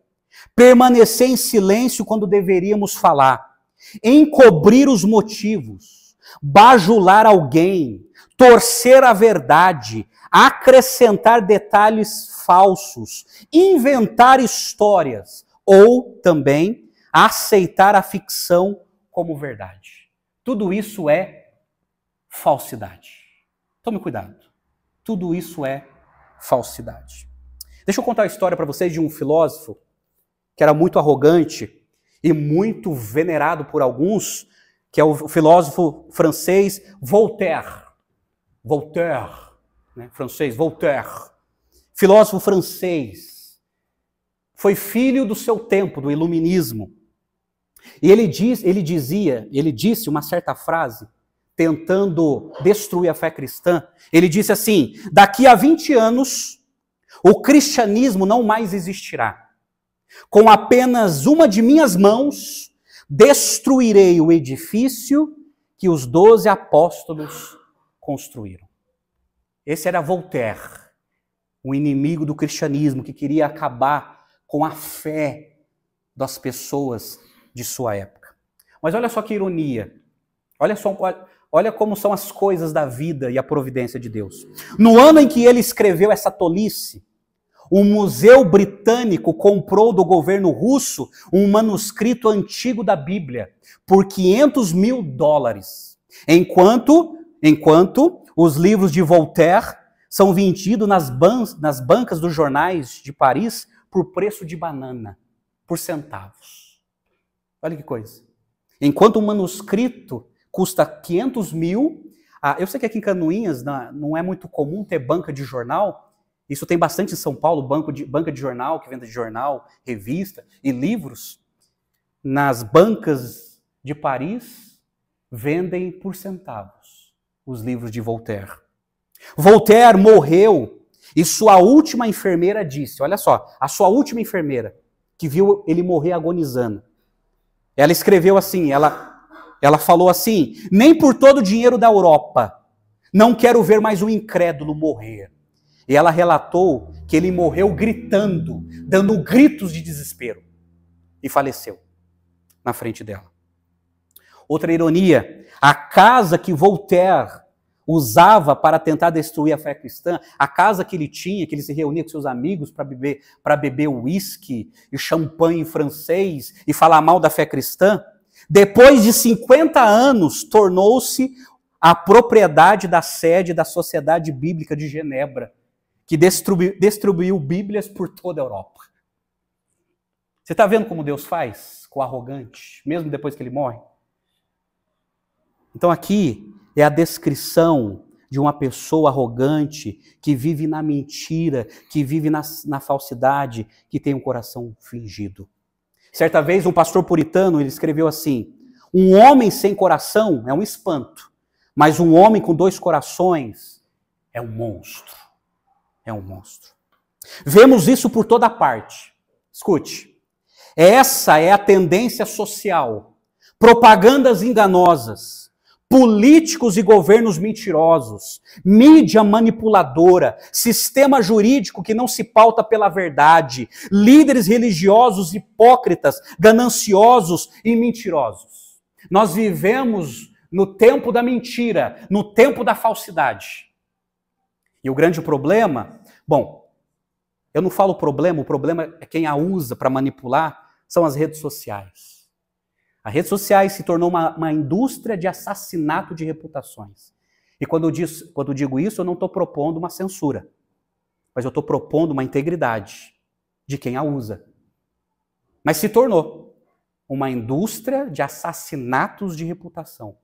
Speaker 1: permanecer em silêncio quando deveríamos falar, encobrir os motivos, bajular alguém, torcer a verdade, acrescentar detalhes falsos, inventar histórias ou também aceitar a ficção como verdade. Tudo isso é falsidade. Tome cuidado. Tudo isso é falsidade. Deixa eu contar a história para vocês de um filósofo que era muito arrogante e muito venerado por alguns, que é o filósofo francês Voltaire. Voltaire. Filósofo francês. Foi filho do seu tempo, do iluminismo. E ele disse uma certa frase, tentando destruir a fé cristã. Ele disse assim: daqui a 20 anos, o cristianismo não mais existirá. Com apenas uma de minhas mãos, destruirei o edifício que os 12 apóstolos construíram. Esse era Voltaire, o inimigo do cristianismo, que queria acabar com a fé das pessoas de sua época. Mas olha só que ironia. Olha como são as coisas da vida e a providência de Deus. No ano em que ele escreveu essa tolice, o Museu Britânico comprou do governo russo um manuscrito antigo da Bíblia por $500 mil, enquanto os livros de Voltaire são vendidos nas bancas dos jornais de Paris por preço de banana, por centavos. Olha que coisa. Enquanto um manuscrito custa 500 mil, eu sei que aqui em Canoinhas não é muito comum ter banca de jornal. Isso tem bastante em São Paulo, banca de jornal, que vende jornal, revista e livros. Nas bancas de Paris, vendem por centavos os livros de Voltaire. Voltaire morreu e sua última enfermeira disse, olha só, a sua última enfermeira, que viu ele morrer agonizando. Ela escreveu assim, ela falou assim: nem por todo o dinheiro da Europa, não quero ver mais um incrédulo morrer. E ela relatou que ele morreu gritando, dando gritos de desespero. E faleceu na frente dela. Outra ironia, a casa que Voltaire usava para tentar destruir a fé cristã, a casa que ele tinha, que ele se reunia com seus amigos para beber uísque e champanhe francês e falar mal da fé cristã, depois de 50 anos tornou-se a propriedade da sede da Sociedade Bíblica de Genebra, que distribuiu Bíblias por toda a Europa. Você está vendo como Deus faz com o arrogante, mesmo depois que ele morre? Então aqui é a descrição de uma pessoa arrogante, que vive na mentira, que vive na falsidade, que tem um coração fingido. Certa vez, um pastor puritano, ele escreveu assim: um homem sem coração é um espanto, mas um homem com 2 corações é um monstro. É um monstro. Vemos isso por toda parte. Escute, essa é a tendência social. Propagandas enganosas, políticos e governos mentirosos, mídia manipuladora, sistema jurídico que não se pauta pela verdade, líderes religiosos hipócritas, gananciosos e mentirosos. Nós vivemos no tempo da mentira, no tempo da falsidade. E o grande problema, bom, eu não falo problema, o problema é quem a usa para manipular, são as redes sociais. As redes sociais se tornou uma indústria de assassinato de reputações. E quando eu digo isso, eu não estou propondo uma censura, mas eu estou propondo uma integridade de quem a usa. Mas se tornou uma indústria de assassinatos de reputação.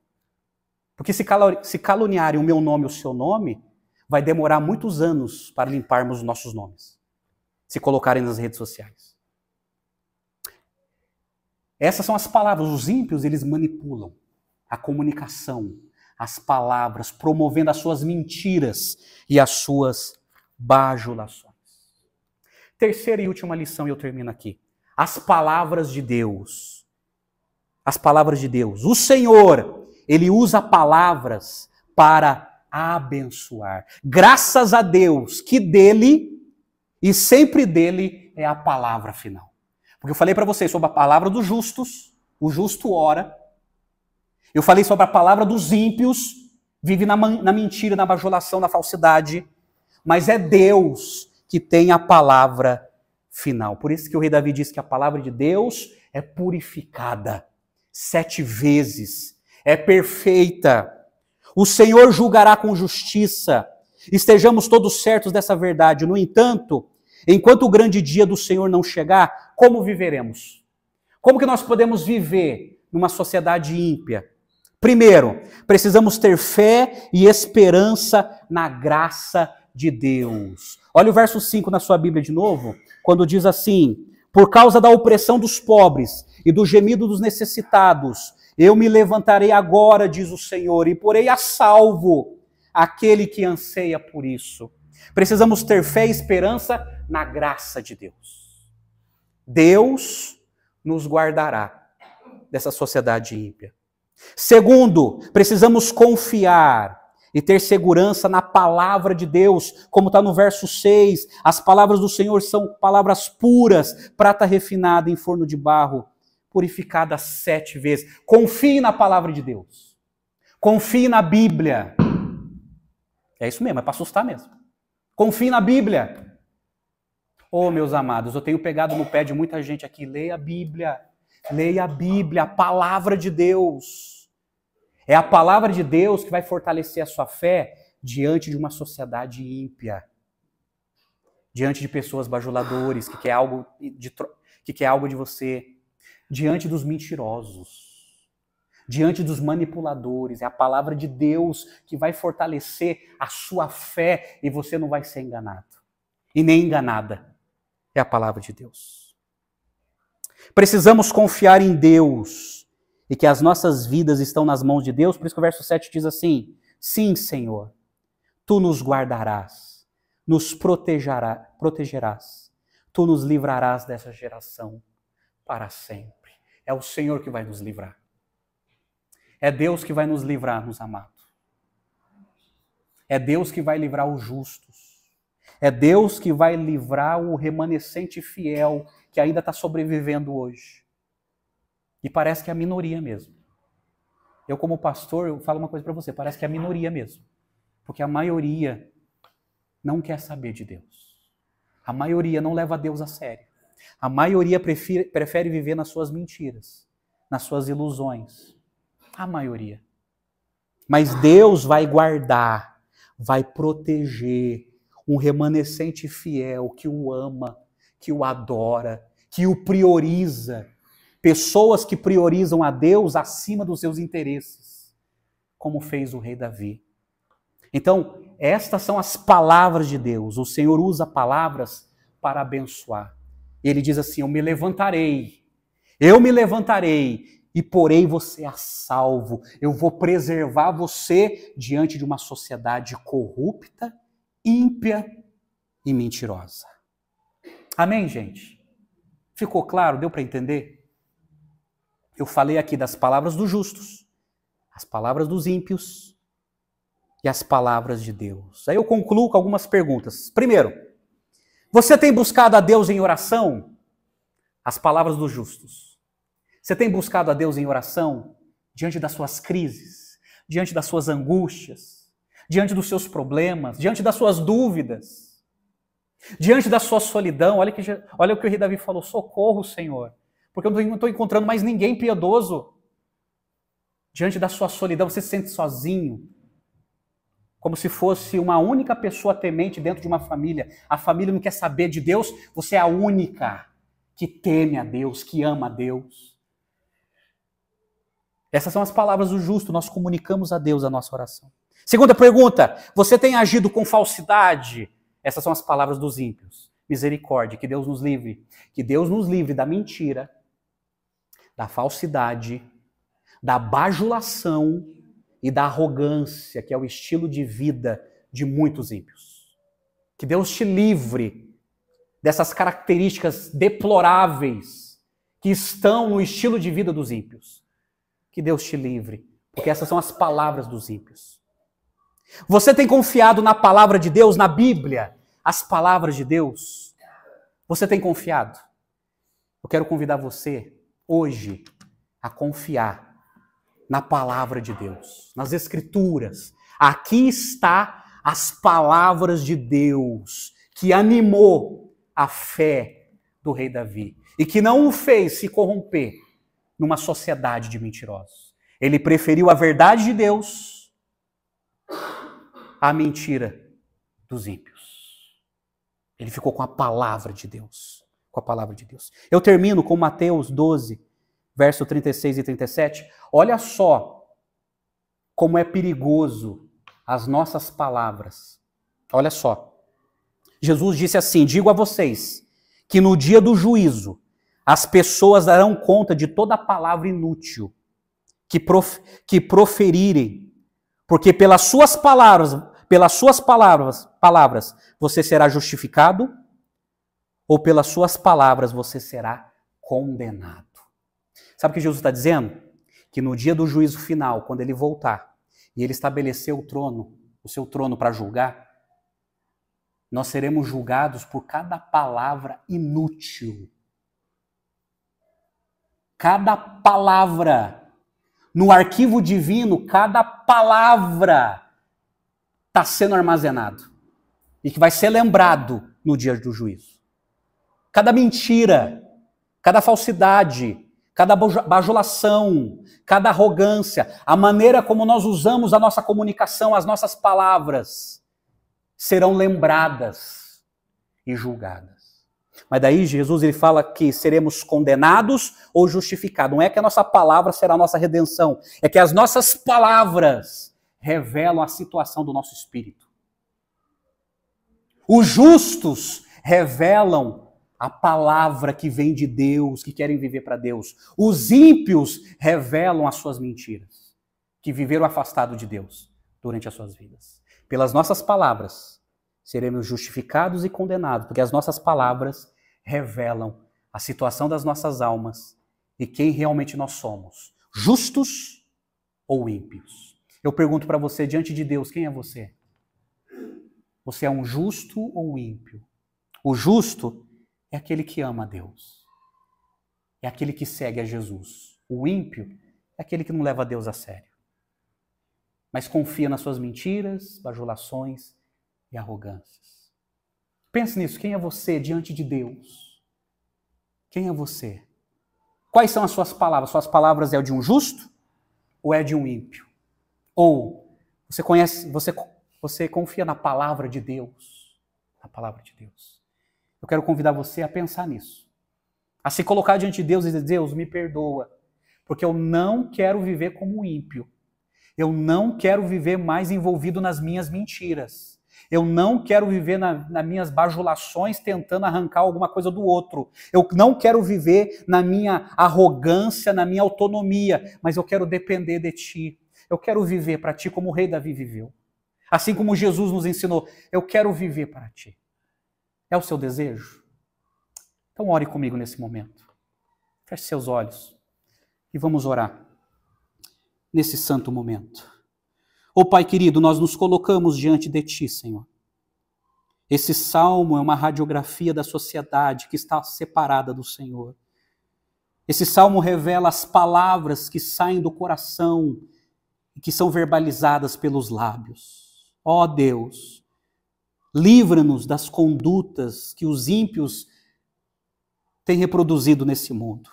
Speaker 1: Porque se caluniarem o meu nome e o seu nome, vai demorar muitos anos para limparmos os nossos nomes, se colocarem nas redes sociais. Essas são as palavras. Os ímpios, eles manipulam a comunicação, as palavras, promovendo as suas mentiras e as suas bajulações. Terceira e última lição, e eu termino aqui. As palavras de Deus. As palavras de Deus. O Senhor, Ele usa palavras para abençoar. Graças a Deus que dele e sempre dele é a palavra final. Porque eu falei para vocês sobre a palavra dos justos, o justo ora. Eu falei sobre a palavra dos ímpios, vive na mentira, na bajulação, na falsidade. Mas é Deus que tem a palavra final. Por isso que o rei Davi diz que a palavra de Deus é purificada 7 vezes, é perfeita. O Senhor julgará com justiça. Estejamos todos certos dessa verdade. No entanto, enquanto o grande dia do Senhor não chegar, como viveremos? Como que nós podemos viver numa sociedade ímpia? Primeiro, precisamos ter fé e esperança na graça de Deus. Olha o verso 5 na sua Bíblia de novo, quando diz assim: por causa da opressão dos pobres e do gemido dos necessitados, eu me levantarei agora, diz o Senhor, e porei a salvo aquele que anseia por isso. Precisamos ter fé e esperança na graça de Deus. Deus nos guardará dessa sociedade ímpia. Segundo, precisamos confiar e ter segurança na palavra de Deus, como está no verso 6. As palavras do Senhor são palavras puras, prata refinada em forno de barro, purificada 7 vezes. Confie na palavra de Deus. Confie na Bíblia. É isso mesmo, é para assustar mesmo. Confie na Bíblia. Oh, meus amados, eu tenho pegado no pé de muita gente aqui. Leia a Bíblia. Leia a Bíblia, a palavra de Deus. É a palavra de Deus que vai fortalecer a sua fé diante de uma sociedade ímpia. Diante de pessoas bajuladores, que quer algo de você. Diante dos mentirosos. Diante dos manipuladores. É a palavra de Deus que vai fortalecer a sua fé e você não vai ser enganado. E nem enganada. É a palavra de Deus. Precisamos confiar em Deus e que as nossas vidas estão nas mãos de Deus. Por isso que o verso 7 diz assim: sim, Senhor, Tu nos guardarás, nos protegerás, Tu nos livrarás dessa geração para sempre. É o Senhor que vai nos livrar. É Deus que vai nos livrar, meus amados. É Deus que vai livrar os justos. É Deus que vai livrar o remanescente fiel que ainda está sobrevivendo hoje. E parece que é a minoria mesmo. Eu, como pastor, eu falo uma coisa para você, parece que é a minoria mesmo. Porque a maioria não quer saber de Deus. A maioria não leva Deus a sério. A maioria prefere viver nas suas mentiras, nas suas ilusões. A maioria. Mas Deus vai guardar, vai proteger um remanescente fiel que o ama, que o adora, que o prioriza. Pessoas que priorizam a Deus acima dos seus interesses, como fez o rei Davi. Então, estas são as palavras de Deus. O Senhor usa palavras para abençoar. Ele diz assim: eu me levantarei e porei você a salvo. Eu vou preservar você diante de uma sociedade corrupta, ímpia e mentirosa. Amém, gente? Ficou claro? Deu para entender? Eu falei aqui das palavras dos justos, as palavras dos ímpios e as palavras de Deus. Aí eu concluo com algumas perguntas. Primeiro, você tem buscado a Deus em oração? As palavras dos justos. Você tem buscado a Deus em oração diante das suas crises, diante das suas angústias, diante dos seus problemas, diante das suas dúvidas, diante da sua solidão? Olha o que o rei Davi falou: socorro, Senhor, porque eu não estou encontrando mais ninguém piedoso. Diante da sua solidão, você se sente sozinho, como se fosse uma única pessoa temente dentro de uma família. A família não quer saber de Deus, você é a única que teme a Deus, que ama a Deus. Essas são as palavras do justo, nós comunicamos a Deus a nossa oração. Segunda pergunta: você tem agido com falsidade? Essas são as palavras dos ímpios. Misericórdia, que Deus nos livre. Que Deus nos livre da mentira, da falsidade, da bajulação e da arrogância, que é o estilo de vida de muitos ímpios. Que Deus te livre dessas características deploráveis que estão no estilo de vida dos ímpios. Que Deus te livre, porque essas são as palavras dos ímpios. Você tem confiado na palavra de Deus, na Bíblia, as palavras de Deus? Você tem confiado? Eu quero convidar você, hoje, a confiar na palavra de Deus, nas Escrituras. Aqui está as palavras de Deus, que animou a fé do rei Davi, e que não o fez se corromper numa sociedade de mentirosos. Ele preferiu a verdade de Deus à mentira dos ímpios. Ele ficou com a palavra de Deus. Com a palavra de Deus. Eu termino com Mateus 12, verso 36 e 37. Olha só como é perigoso as nossas palavras. Olha só. Jesus disse assim: digo a vocês que no dia do juízo as pessoas darão conta de toda palavra inútil que proferirem, porque pelas suas palavras você será justificado, ou pelas suas palavras você será condenado. Sabe o que Jesus está dizendo? Que no dia do juízo final, quando ele voltar e ele estabelecer o seu trono para julgar, nós seremos julgados por cada palavra inútil. Cada palavra, no arquivo divino, cada palavra está sendo armazenado e que vai ser lembrado no dia do juízo. Cada mentira, cada falsidade, cada bajulação, cada arrogância, a maneira como nós usamos a nossa comunicação, as nossas palavras, serão lembradas e julgadas. Mas daí Jesus ele fala que seremos condenados ou justificados. Não é que a nossa palavra será a nossa redenção, é que as nossas palavras revelam a situação do nosso espírito. Os justos revelam a palavra que vem de Deus, que querem viver para Deus. Os ímpios revelam as suas mentiras, que viveram afastados de Deus durante as suas vidas. Pelas nossas palavras seremos justificados e condenados, porque as nossas palavras revelam a situação das nossas almas e quem realmente nós somos, justos ou ímpios. Eu pergunto para você, diante de Deus, quem é você? Você é um justo ou um ímpio? O justo é aquele que ama a Deus, é aquele que segue a Jesus. O ímpio é aquele que não leva a Deus a sério, mas confia nas suas mentiras, bajulações e arrogâncias. Pense nisso, quem é você diante de Deus? Quem é você? Quais são as suas palavras? Suas palavras é de um justo ou é de um ímpio? Ou você confia na palavra de Deus? Na palavra de Deus. Eu quero convidar você a pensar nisso. A se colocar diante de Deus e dizer: Deus, me perdoa, porque eu não quero viver como um ímpio. Eu não quero viver mais envolvido nas minhas mentiras. Eu não quero viver nas minhas bajulações tentando arrancar alguma coisa do outro. Eu não quero viver na minha arrogância, na minha autonomia, mas eu quero depender de ti. Eu quero viver para ti como o rei Davi viveu. Assim como Jesus nos ensinou, eu quero viver para ti. É o seu desejo? Então ore comigo nesse momento. Feche seus olhos e vamos orar nesse santo momento. Ó Pai querido, nós nos colocamos diante de ti, Senhor. Esse salmo é uma radiografia da sociedade que está separada do Senhor. Esse salmo revela as palavras que saem do coração e que são verbalizadas pelos lábios. Ó Deus, livra-nos das condutas que os ímpios têm reproduzido nesse mundo.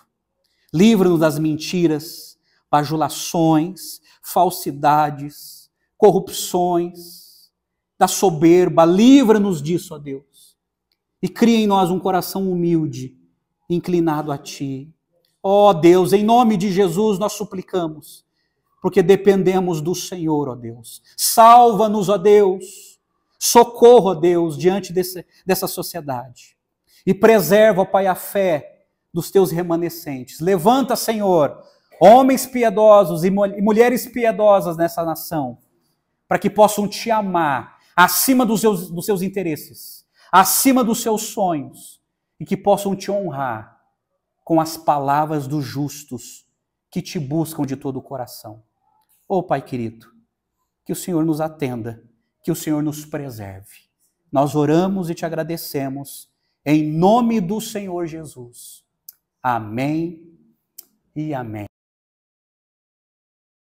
Speaker 1: Livra-nos das mentiras, bajulações, falsidades, corrupções, da soberba. Livra-nos disso, ó Deus. E cria em nós um coração humilde, inclinado a ti. Ó Deus, em nome de Jesus nós suplicamos, porque dependemos do Senhor, ó Deus. Salva-nos, ó Deus. Socorro, ó Deus, diante dessa sociedade. E preserva, ó Pai, a fé dos teus remanescentes. Levanta, Senhor, homens piedosos e mulheres piedosas nessa nação, para que possam te amar acima dos seus interesses, acima dos seus sonhos, e que possam te honrar com as palavras dos justos que te buscam de todo o coração. Ó Pai querido, que o Senhor nos atenda, que o Senhor nos preserve. Nós oramos e te agradecemos em nome do Senhor Jesus. Amém e amém.